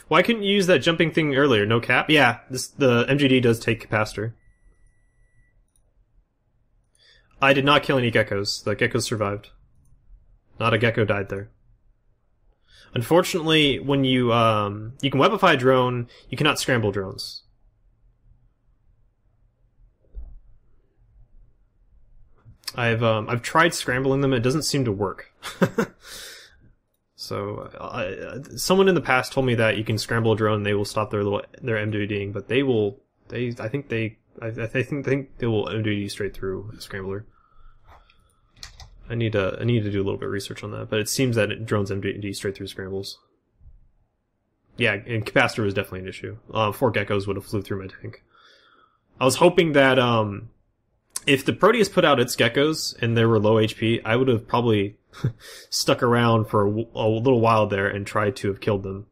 Why couldn't you use that jumping thing earlier? No cap? Yeah, the MGD does take capacitor. I did not kill any geckos. The geckos survived. Not a gecko died there. Unfortunately, when you can webify a drone, you cannot scramble drones. I've tried scrambling them. It doesn't seem to work. So someone in the past told me that you can scramble a drone and they will stop their MWDing, but I think they will MWD straight through a scrambler. I need to do a little bit of research on that, but it seems that drones MWD straight through scrambles. Yeah, and capacitor was definitely an issue. 4 geckos would have flew through my tank. I was hoping that if the Proteus put out its geckos and they were low HP, I would have probably stuck around for a little while there and tried to have killed them.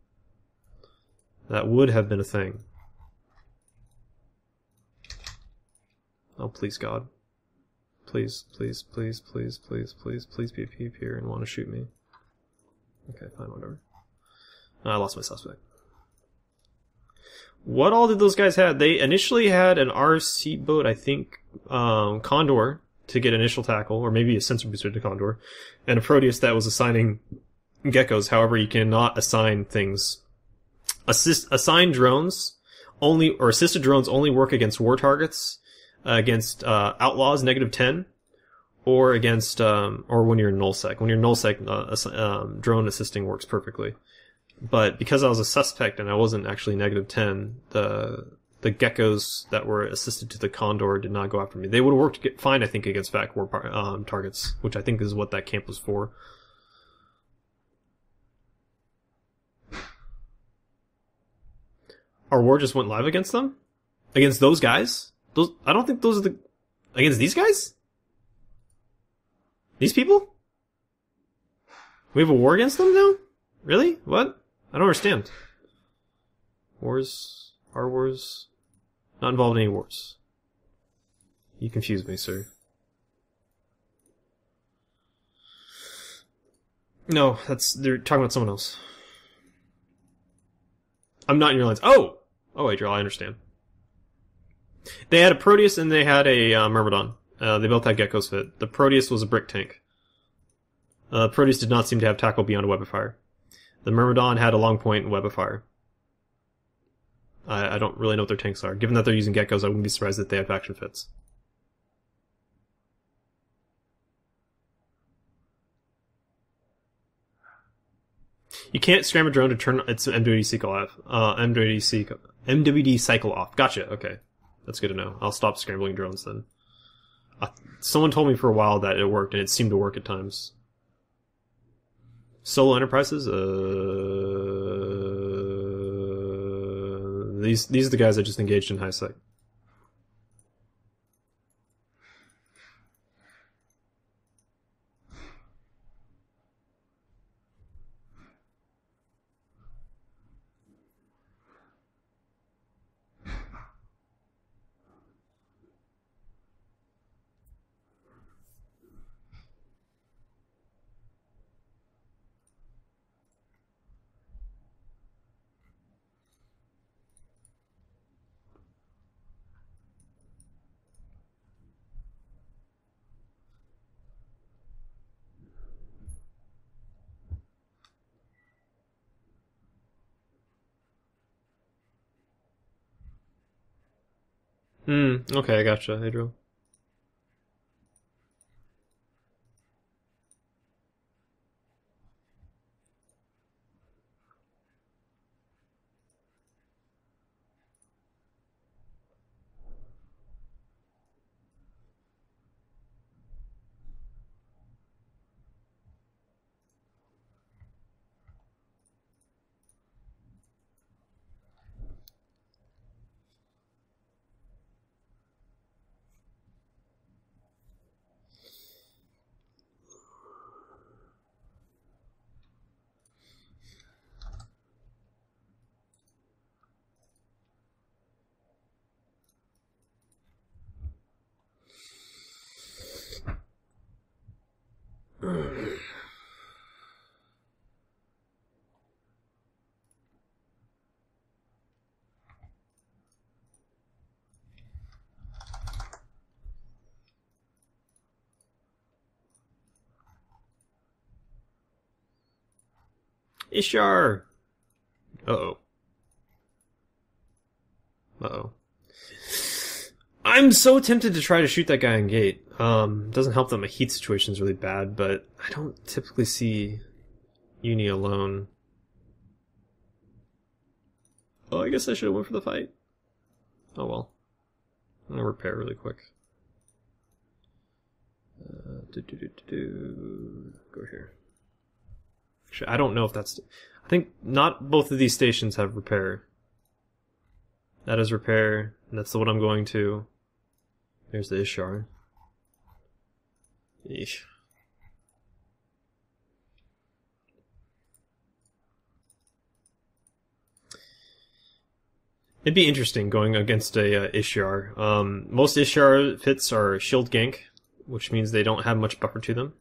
That would have been a thing. Oh, please, God. Please, please, please, please, please, please, please be a peep here and want to shoot me. Okay, fine, whatever. I lost my suspect. What all did those guys have? They initially had an RC boat, I think, Condor to get initial tackle, or maybe a sensor booster to Condor, and a Proteus that was assigning geckos. However, you cannot assign things. Assigned drones only, or assisted drones only work against war targets, against outlaws -10, or against or when you're in nullsec. When you're nullsec, drone assisting works perfectly. But because I was a suspect and I wasn't actually -10, the geckos that were assisted to the Condor did not go after me. They would have worked fine, I think, against vac war targets, which I think is what that camp was for. Our war just went live against them? Against those guys? I don't think those are the... Against these guys? These people? We have a war against them now? Really? What? I don't understand. Wars? Our wars? Not involved in any wars. You confused me, sir. No, they're talking about someone else. I'm not in your lines. Oh! Oh, Adriel, I understand. They had a Proteus and they had a Myrmidon. They both had geckos fit. The Proteus was a brick tank. Proteus did not seem to have tackle beyond a web of fire. The Myrmidon had a long point and web of fire. I don't really know what their tanks are. Given that they're using geckos, I wouldn't be surprised if they have faction fits. You can't scram a drone to turn its MWD cycle off. MWD cycle off. Gotcha. Okay, that's good to know. I'll stop scrambling drones then. Someone told me for a while that it worked, and it seemed to work at times. Solo Enterprises. These are the guys I just engaged in high sec. Hmm, okay, I gotcha, Adriel. Ishar! Uh-oh. Uh-oh. I'm so tempted to try to shoot that guy on gate. Doesn't help that my heat situation is really bad, but I don't typically see Uni alone. Oh, I guess I should have went for the fight. Oh well. I'm gonna repair really quick. Go here. Actually, I don't know if that's... I think not both of these stations have repair. That is repair, and that's the one I'm going to. There's the Ishar. Eesh. It'd be interesting going against a Ishar. Most Ishar fits are shield gank, which means they don't have much buffer to them.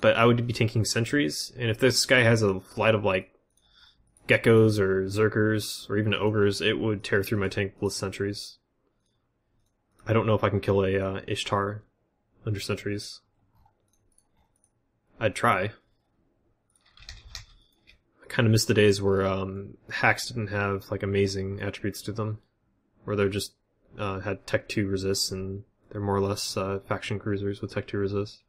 But I would be tanking sentries, and if this guy has a flight of like geckos or zerkers or even ogres, it would tear through my tank with sentries. I don't know if I can kill a Ishtar under sentries. I'd try. I kind of miss the days where hacks didn't have like amazing attributes to them, where they're just had Tech 2 resists, and they're more or less faction cruisers with Tech 2 resist.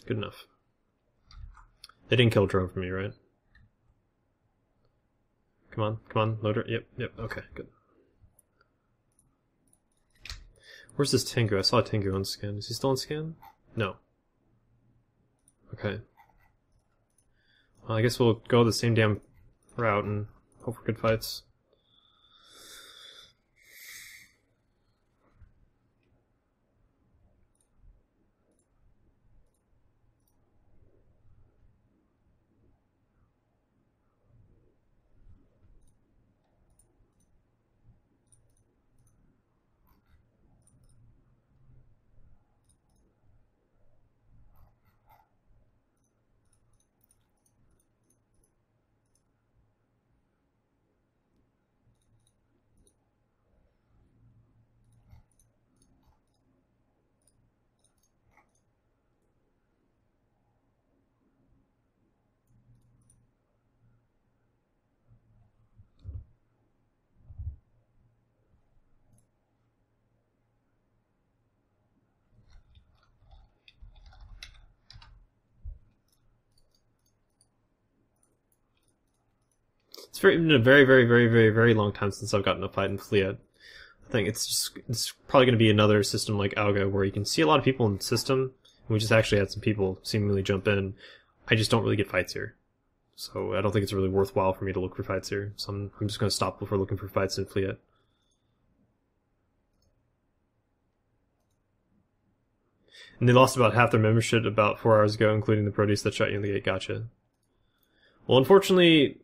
Good enough. They didn't kill drone for me, right? Come on, loader. Yep, okay, good. Where's this Tengu? I saw a Tengu on scan. Is he still on scan? No. Okay. Well, I guess we'll go the same damn route and hope for good fights. It's been a very long time since I've gotten a fight in Fleet. I think it's probably going to be another system like Alga where you can see a lot of people in the system, and we just actually had some people seemingly jump in. I just don't really get fights here, so I don't think it's really worthwhile for me to look for fights here. So I'm just going to stop before looking for fights in Fleet. And they lost about half their membership about 4 hours ago, including the Proteus that shot you in the gate. Gotcha. Well, unfortunately,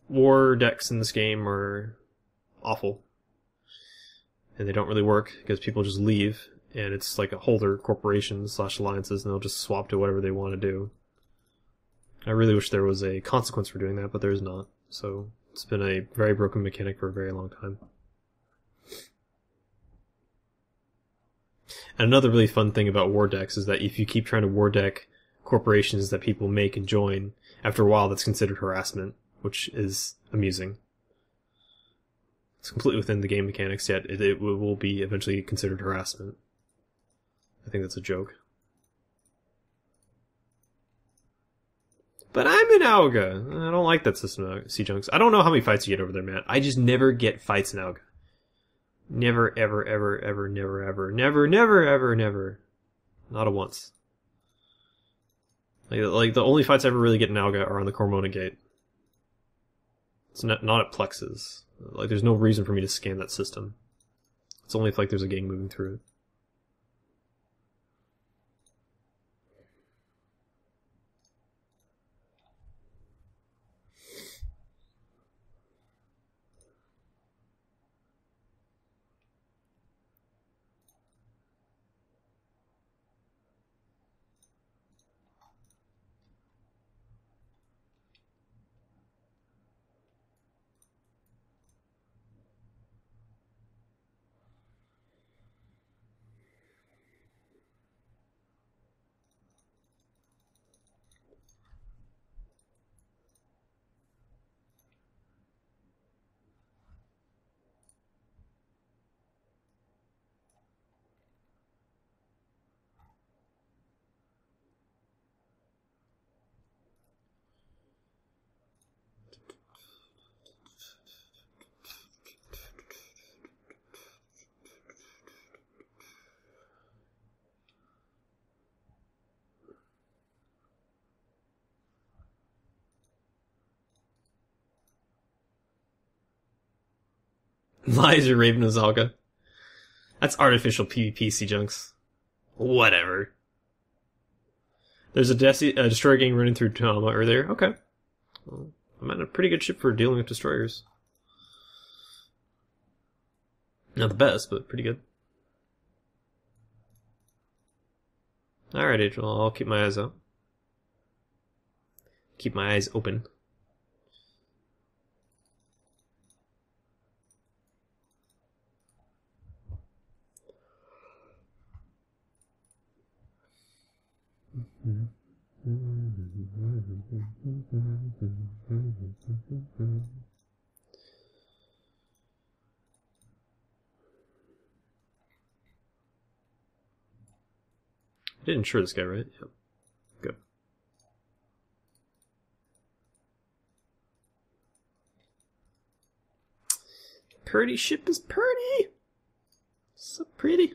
war decks in this game are awful. And they don't really work because people just leave, and it's like a holder corporation / alliances, and they'll just swap to whatever they want to do. I really wish there was a consequence for doing that, but there is not. So it's been a very broken mechanic for a very long time. And another really fun thing about war decks is that if you keep trying to war deck corporations that people make and join, after a while that's considered harassment, which is amusing. It's completely within the game mechanics, yet it will be eventually considered harassment. I think that's a joke. But I'm in Auga. I don't like that system, Sea Junks. I don't know how many fights you get over there, man. I just never get fights in Auga. Never, ever, ever, ever, never, ever, never, never, ever, never. Not a once. Like the only fights I ever really get in Auga are on the Cormona Gate. It's not at Plexus. Like, there's no reason for me to scan that system. It's only if, like, there's a gang moving through it. Lies, your Raven of Zalga. That's artificial PvP, Sea Junks. Whatever. There's a destroyer gang running through Tama earlier. Okay. Well, I'm at a pretty good ship for dealing with destroyers. Not the best, but pretty good. Alright, Angel. I'll keep my eyes out. Keep my eyes open. I did insure this guy, right? Yep. Good. Pretty ship is pretty. So pretty.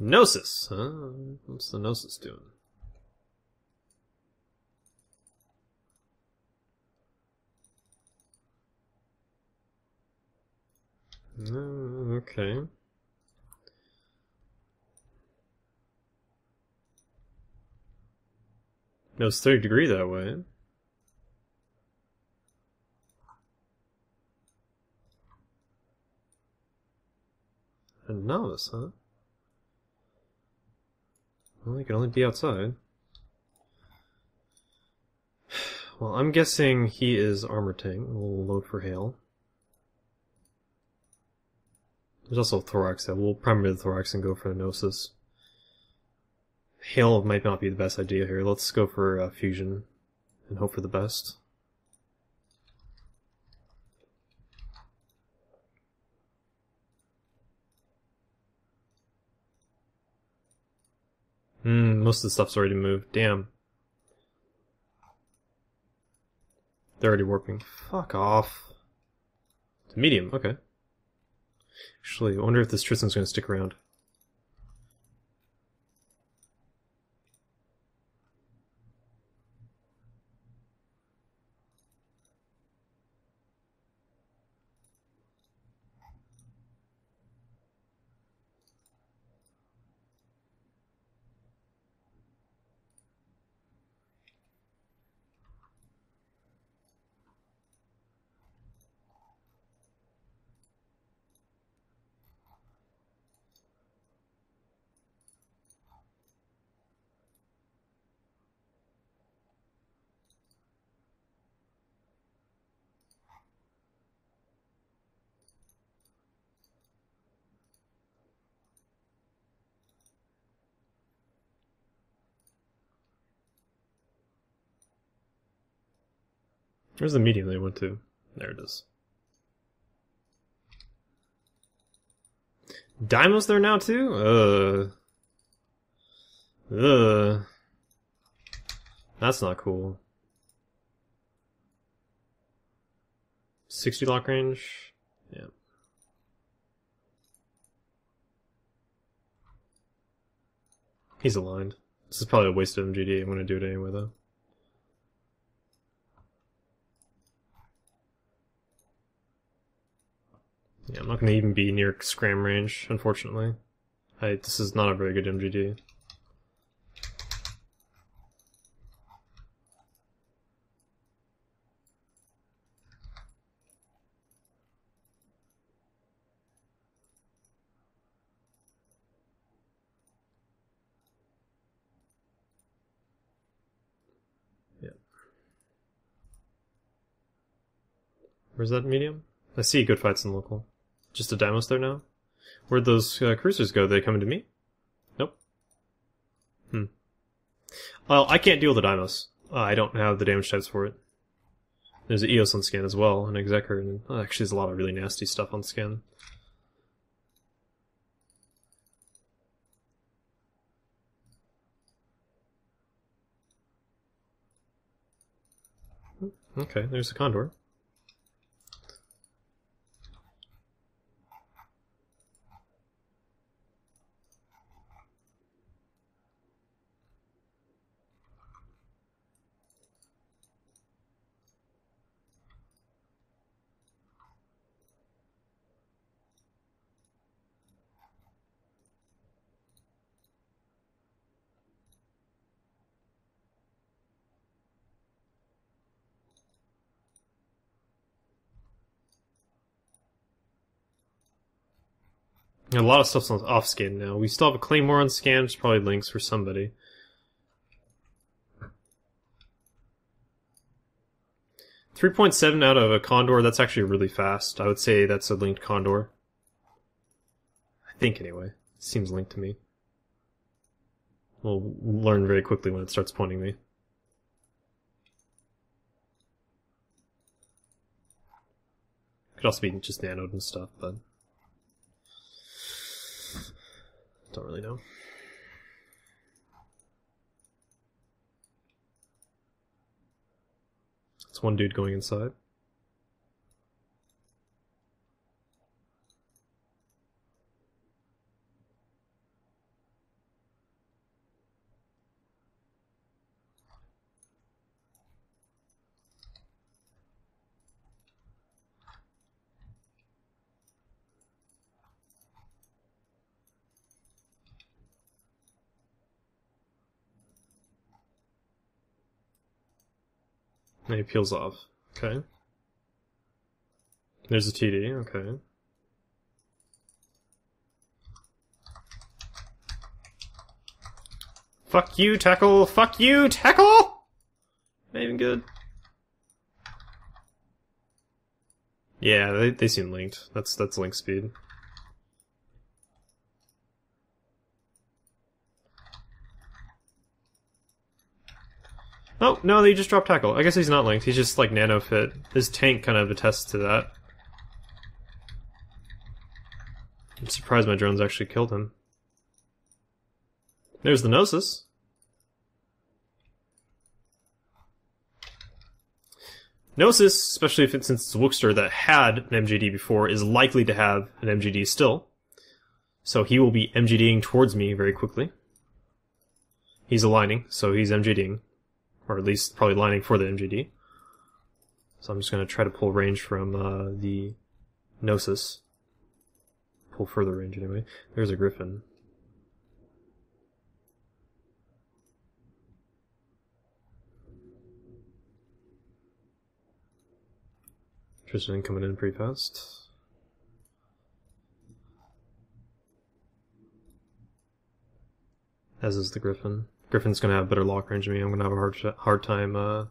Gnosis. What's the Gnosis doing? Okay. No, it's 30 degree that way. A novice, huh? Well, he can only be outside. Well, I'm guessing he is armor tank. We'll load for hail. There's also Thorax that we'll primary the Thorax and go for the Gnosis. Hail might not be the best idea here. Let's go for fusion and hope for the best. Most of the stuff's already moved. Damn. They're already warping. Fuck off. It's medium, okay. Actually, I wonder if this Tristan's gonna stick around. Where's the medium they went to? There it is. Daimo's there now too? That's not cool. 60 lock range? Yeah. He's aligned. This is probably a waste of MGD. I'm gonna do it anyway though. Yeah, I'm not gonna even be near scram range, unfortunately. This is not a very good MGD. Where's that medium? I see good fights in local. Just a Daimos there now? Where'd those cruisers go? They coming to me? Nope. Well, I can't deal with the Daimos. I don't have the damage types for it. There's an Eos on scan as well, an Executor, and actually there's a lot of really nasty stuff on scan. Okay, there's a Condor. A lot of stuff's off scan now. We still have a Claymore on scan, which probably links for somebody. .7 out of a Condor, that's actually really fast. I would say that's a linked Condor. I think, anyway. Seems linked to me. We'll learn very quickly when it starts pointing me. Could also be just nanoed and stuff, but... don't really know. It's one dude going inside. And he peels off. Okay. There's a TD, okay. Fuck you, tackle! Fuck you, tackle! Not even good. Yeah, they seem linked. That's link speed. Oh, no, they just dropped tackle. I guess he's not linked. He's just, like, nano fit. His tank kind of attests to that. I'm surprised my drones actually killed him. There's the Gnosis. Gnosis, especially since it's a Wookster that had an MGD before, is likely to have an MGD still. So he will be MGDing towards me very quickly. He's aligning, so he's MGDing. Or at least probably lining for the MGD. So I'm just going to try to pull range from the Gnosis. Pull further range anyway. There's a Griffin. Tristan coming in pretty fast. As is the Griffin. Griffin's gonna have better lock range than me. I'm gonna have a hard time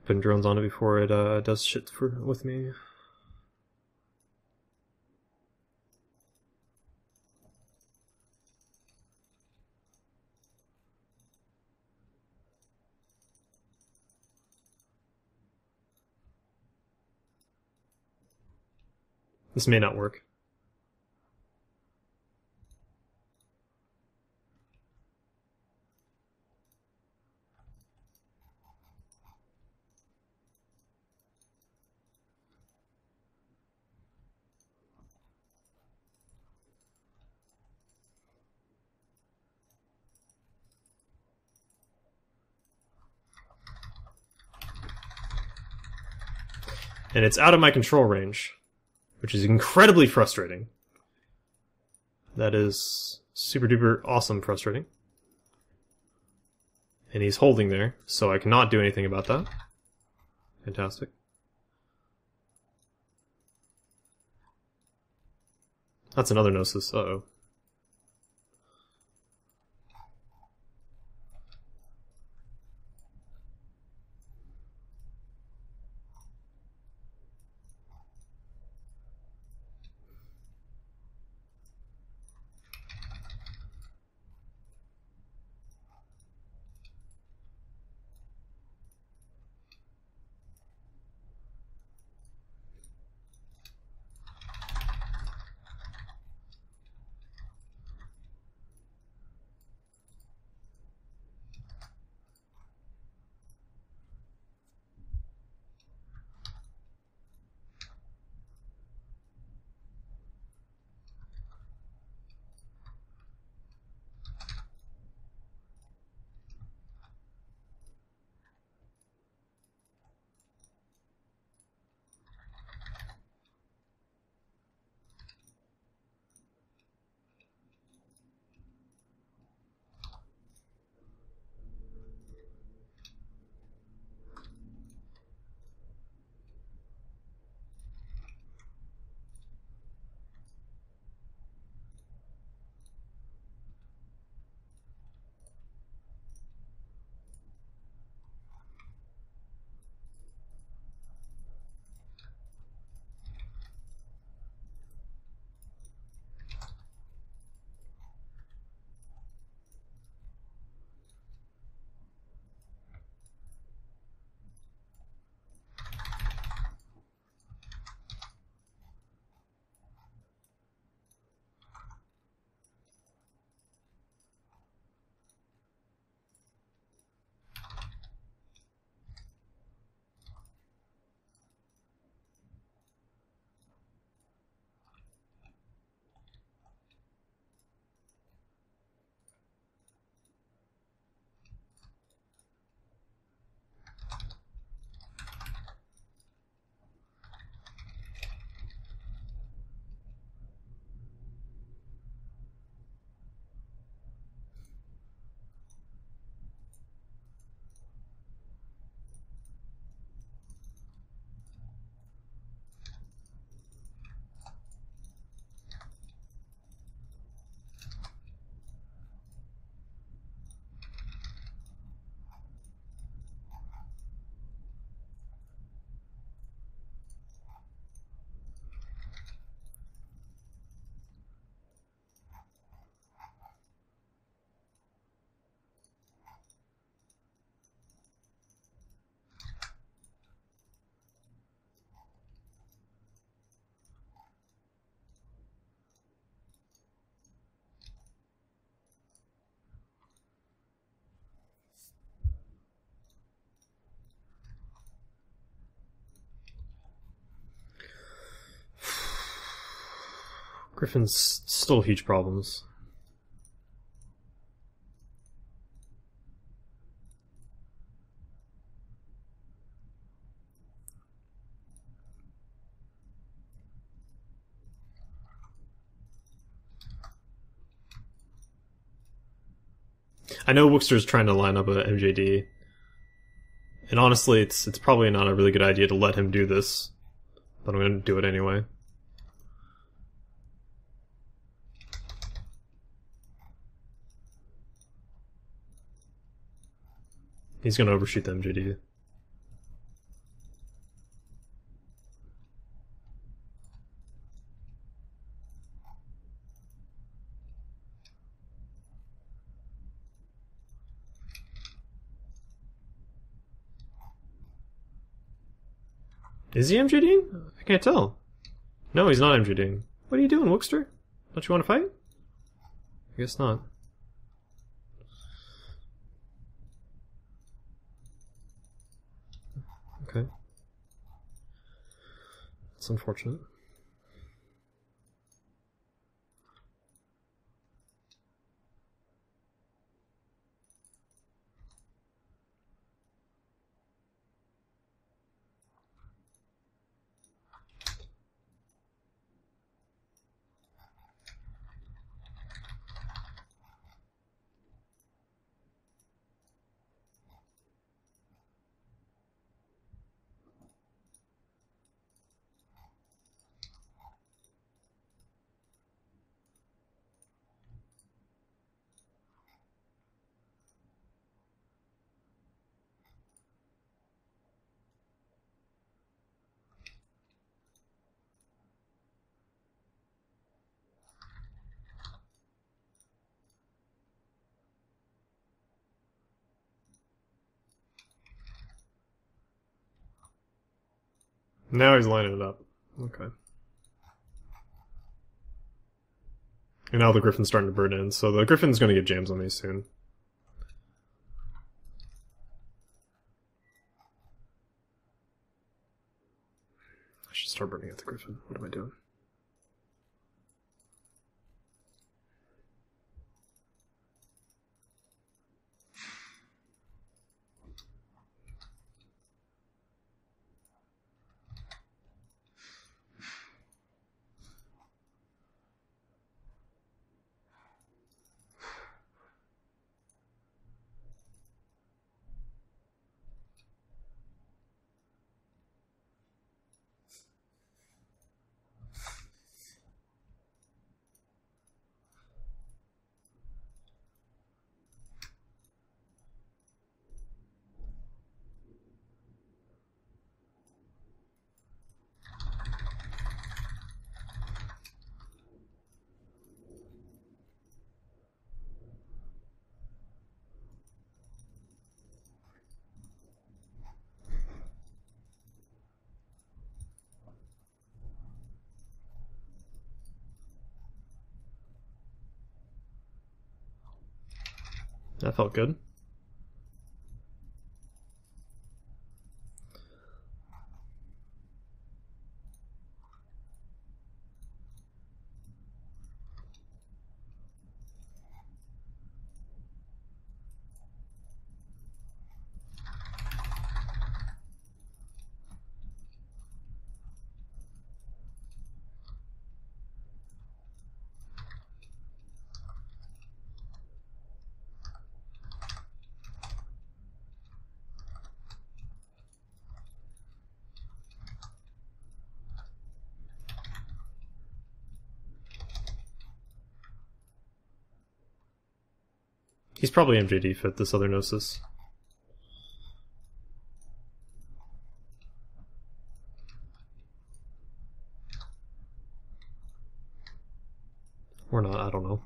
putting drones on it before it does shit with me. This may not work. And it's out of my control range, which is incredibly frustrating. That is super duper awesome frustrating. And he's holding there, so I cannot do anything about that. Fantastic. That's another Gnosis. Uh-oh. Griffin's still huge problems. I know Wookster's trying to line up a MJD, and honestly, it's probably not a really good idea to let him do this, but I'm going to do it anyway. He's going to overshoot the MJD. Is he MJDing? I can't tell. No, he's not MGDing. What are you doing, Wookster? Don't you want to fight? I guess not. Okay. That's unfortunate. Now he's lining it up. Okay. And now the Griffin's starting to burn in, so the Griffin's going to get jams on me soon. I should start burning at the Griffin. What am I doing? That felt good. He's probably MJD fit, this other Gnosis. Or not, I don't know.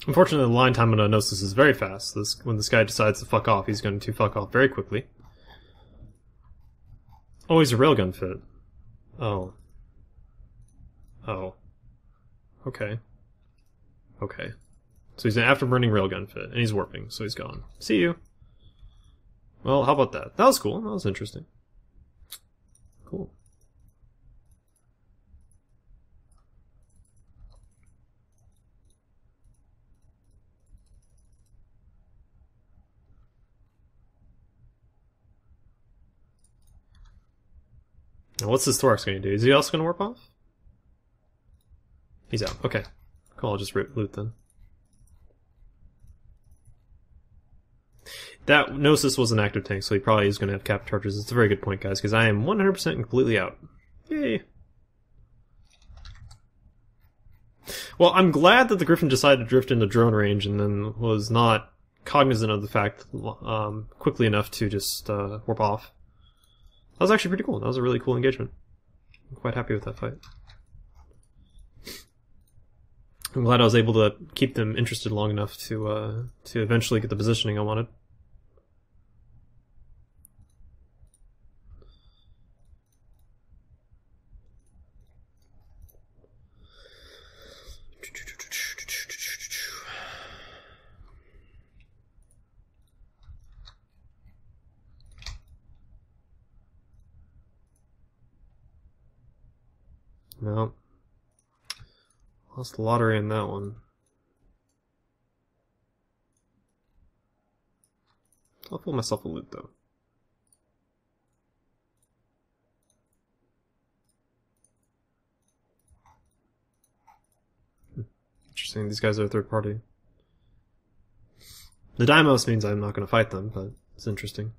Unfortunately, the line time on a Gnosis is very fast. When this guy decides to fuck off, he's going to fuck off very quickly. Oh, he's a railgun fit. Oh. Oh. Okay. Okay. So he's an afterburning railgun fit, and he's warping, so he's gone. See you. Well, how about that? That was cool. That was interesting. Cool. Now, what's this Thorax going to do? Is he also going to warp off? He's out. Okay. Cool, I'll just loot then. That Gnosis was an active tank, so he probably is going to have cap charges. It's a very good point, guys, because I am 100% completely out. Yay. Well, I'm glad that the Griffin decided to drift into drone range and then was not cognizant of the fact quickly enough to just warp off. That was actually pretty cool. That was a really cool engagement. I'm quite happy with that fight. I'm glad I was able to keep them interested long enough to eventually get the positioning I wanted. No. Lost the lottery in that one. I'll pull myself a loot, though. Interesting, these guys are a third party. The Deimos means I'm not going to fight them, but it's interesting.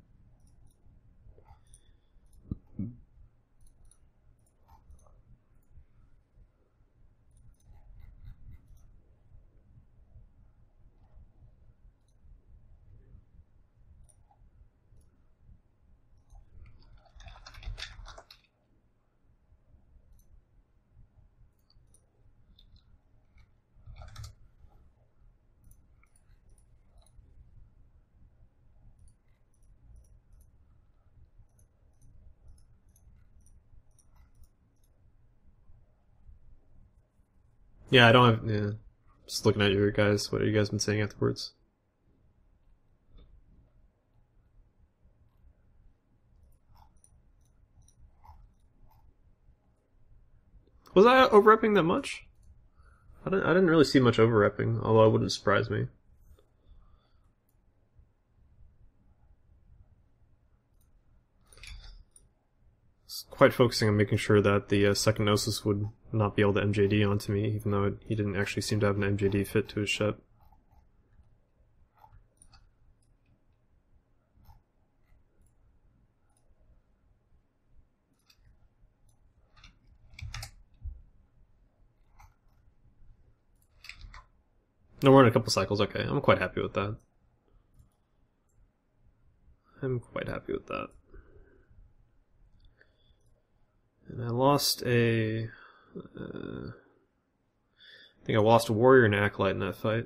Yeah, I don't have... Yeah. Just looking at you guys. What have you guys been saying afterwards? Was I over-repping that much? I didn't really see much over-repping, although it wouldn't surprise me. Quite focusing on making sure that the second Gnosis would not be able to MJD onto me, even though he didn't actually seem to have an MJD fit to his ship. No, we're in a couple cycles, okay. I'm quite happy with that. I'm quite happy with that. And I lost a... I think I lost a warrior and acolyte in that fight.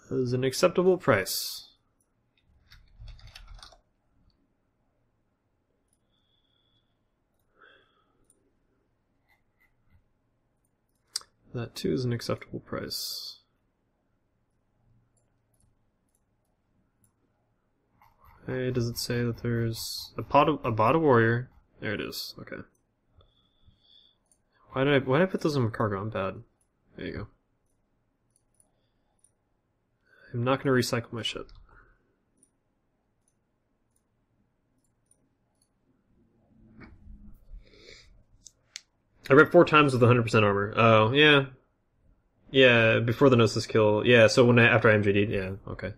That was an acceptable price. That too is an acceptable price. Hey, does it say that there's a bot warrior? There it is. Okay. Why did I put those in my cargo? I'm bad. There you go. I'm not going to recycle my ship. I read 4 times with 100% armor. Oh, yeah. Yeah, before the Gnosis kill. Yeah, so when after I MJD'd, yeah, okay.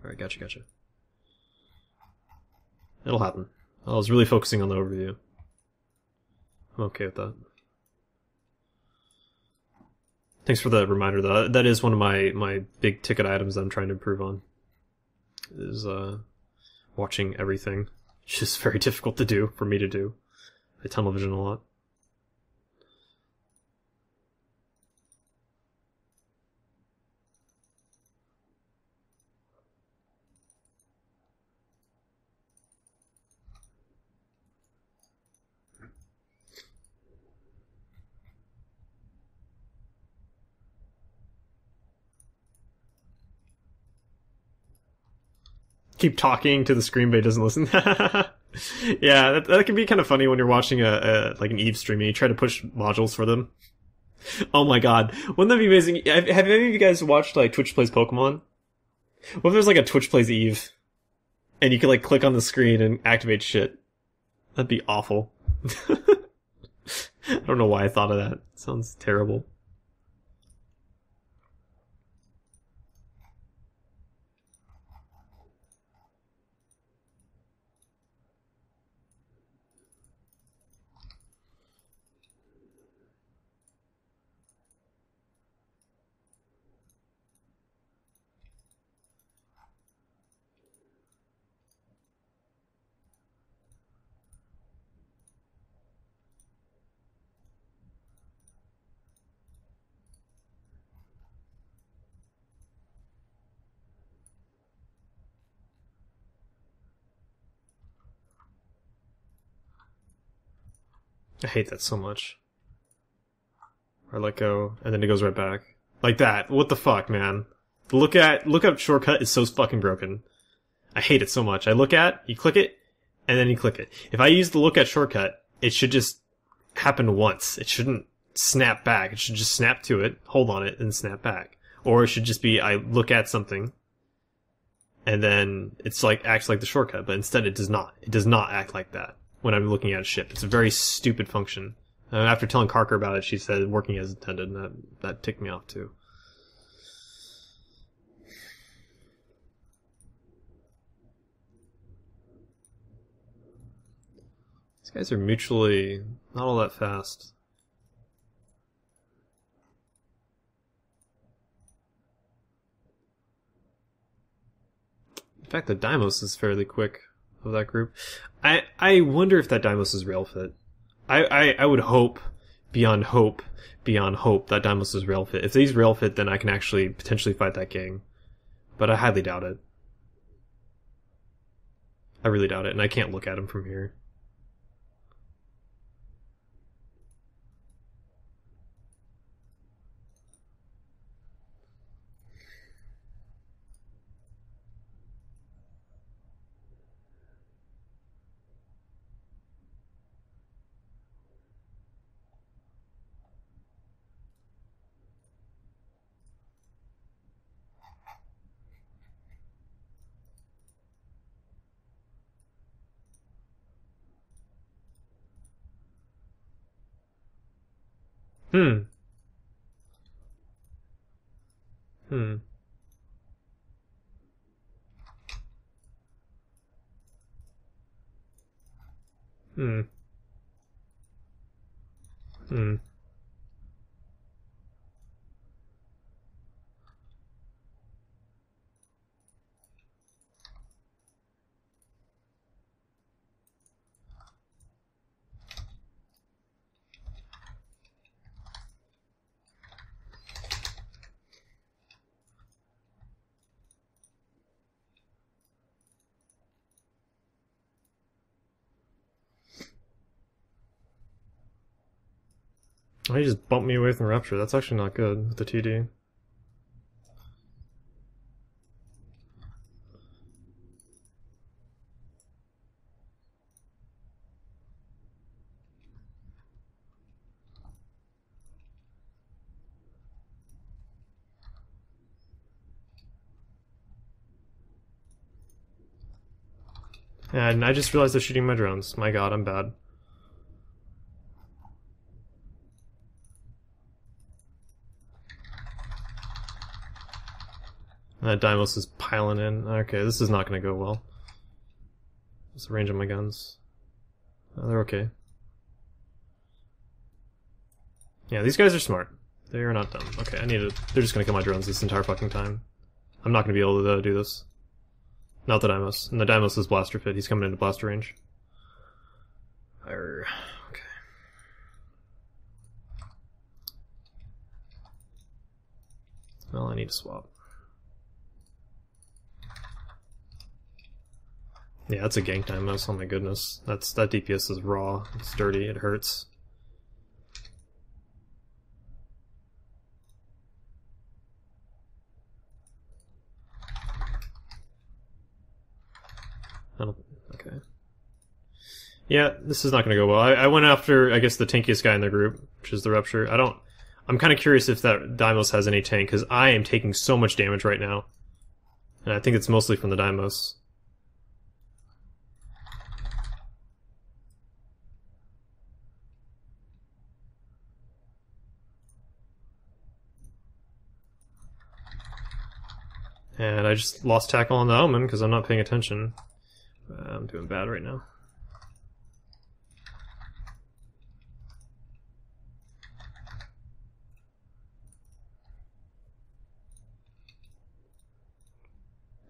Alright, gotcha. It'll happen. I was really focusing on the overview. I'm okay with that. Thanks for the reminder, though. That is one of my big ticket items that I'm trying to improve on. Is watching everything. It's just very difficult to do, for me to do. I tunnel vision a lot. Keep talking to the screen, but it doesn't listen. Yeah, that can be kind of funny when you're watching like an Eve stream and you try to push modules for them. Oh my god, wouldn't that be amazing? Have any of you guys watched like Twitch Plays Pokemon? What if there's like a Twitch Plays Eve, and you can like click on the screen and activate shit? That'd be awful. I don't know why I thought of that. Sounds terrible. I hate that so much. Or let go, and then it goes right back. Like that. What the fuck, man? The look up shortcut is so fucking broken. I hate it so much. You click it, and then you click it. If I use the look at shortcut, it should just happen once. It shouldn't snap back. It should just snap to it, hold on it, and snap back. Or it should just be, I look at something, and then it's like, acts like the shortcut, but instead it does not. It does not act like that when I'm looking at a ship. It's a very stupid function. After telling Karker about it, she said working as intended, and that ticked me off too. These guys are mutually not all that fast. In fact, the Deimos is fairly quick of that group. I wonder if that Deimos is rail fit. I would hope, beyond hope, that Deimos is rail fit. If he's rail fit, then I can actually potentially fight that gang. But I highly doubt it. I really doubt it, and I can't look at him from here. Hmm. Hmm. Hmm. Hmm. Oh, he just bumped me away from Rupture. That's actually not good with the TD. And I just realized they're shooting my drones. My god, I'm bad. That Deimos is piling in. Okay, this is not going to go well. What's the range of my guns? Oh, they're okay. Yeah, these guys are smart. They are not dumb. Okay, they're just going to kill my drones this entire fucking time. I'm not going to be able to do this. Not the Deimos. And the Deimos is blaster fit. He's coming into blaster range. Okay. Well, I need to swap. Yeah, that's a gank Deimos. Oh my goodness. That DPS is raw. It's dirty. It hurts. Okay. Yeah, this is not going to go well. I went after, I guess, the tankiest guy in the group, which is the Rupture. I'm kind of curious if that Deimos has any tank, because I am taking so much damage right now. And I think it's mostly from the Deimos. And I just lost tackle on the Omen because I'm not paying attention. I'm doing bad right now.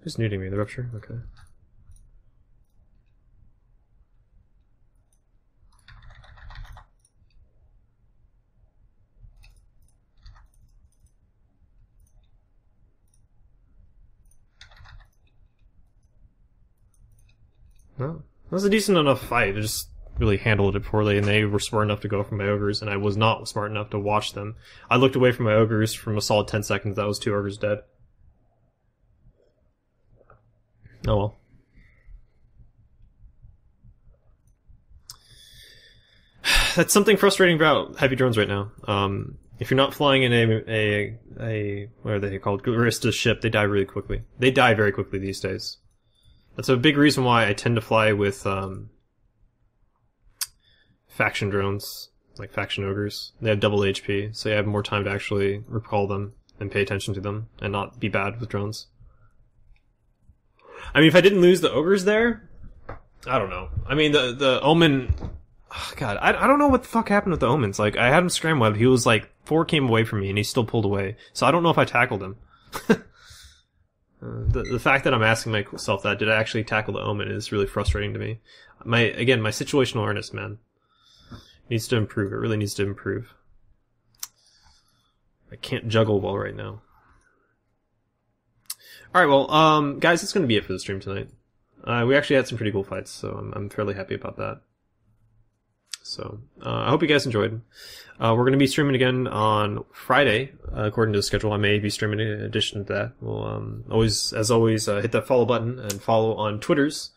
Who's nuding me? The Rupture? Okay. No. That was a decent enough fight. I just really handled it poorly, and they were smart enough to go for my ogres, and I was not smart enough to watch them. I looked away from my ogres from a solid 10 seconds. That was 2 ogres dead. Oh well. That's something frustrating about heavy drones right now. If you're not flying in a what are they called? Garista ship, they die really quickly. They die very quickly these days. That's a big reason why I tend to fly with faction drones, like faction ogres. They have double HP, so you have more time to actually recall them and pay attention to them and not be bad with drones. I mean, if I didn't lose the ogres there, I don't know. I mean, the Omen... Oh, God, I don't know what the fuck happened with the Omens. Like, I had him scramwebbed. He was like 4 came away from me, and he still pulled away. So I don't know if I tackled him. The fact that I'm asking myself that, did I actually tackle the Omen, is really frustrating to me. My situational awareness, man, needs to improve. It really needs to improve. I can't juggle well right now. Alright, well, guys, that's gonna be it for the stream tonight. We actually had some pretty cool fights, so I'm fairly happy about that. So, I hope you guys enjoyed. We're going to be streaming again on Friday, according to the schedule. I may be streaming in addition to that. We'll, as always, hit that follow button and follow on Twitters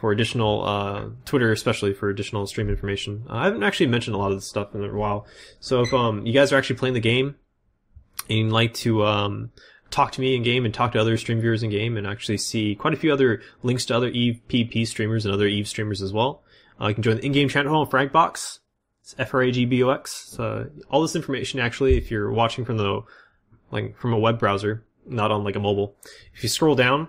for additional, Twitter especially for additional stream information. I haven't actually mentioned a lot of this stuff in a while. So if, you guys are actually playing the game and you'd like to, talk to me in game and talk to other stream viewers in game and actually see quite a few other links to other EVE PvP streamers and other EVE streamers as well. You can join the in-game chat on Fragbox. It's Fragbox. All this information actually, if you're watching from from a web browser, not on like a mobile. If you scroll down,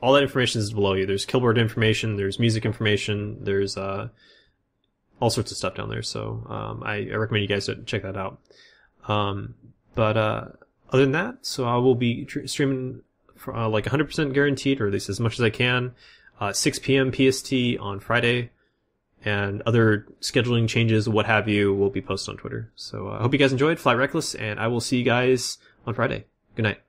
all that information is below you. There's killboard information, there's music information, there's all sorts of stuff down there. So I recommend you guys to check that out. Other than that, so I will be streaming for, like 100% guaranteed, or at least as much as I can, 6 p.m. PST on Friday, and other scheduling changes, what have you, will be posted on Twitter. So I hope you guys enjoyed. Fly Reckless, and I will see you guys on Friday. Good night.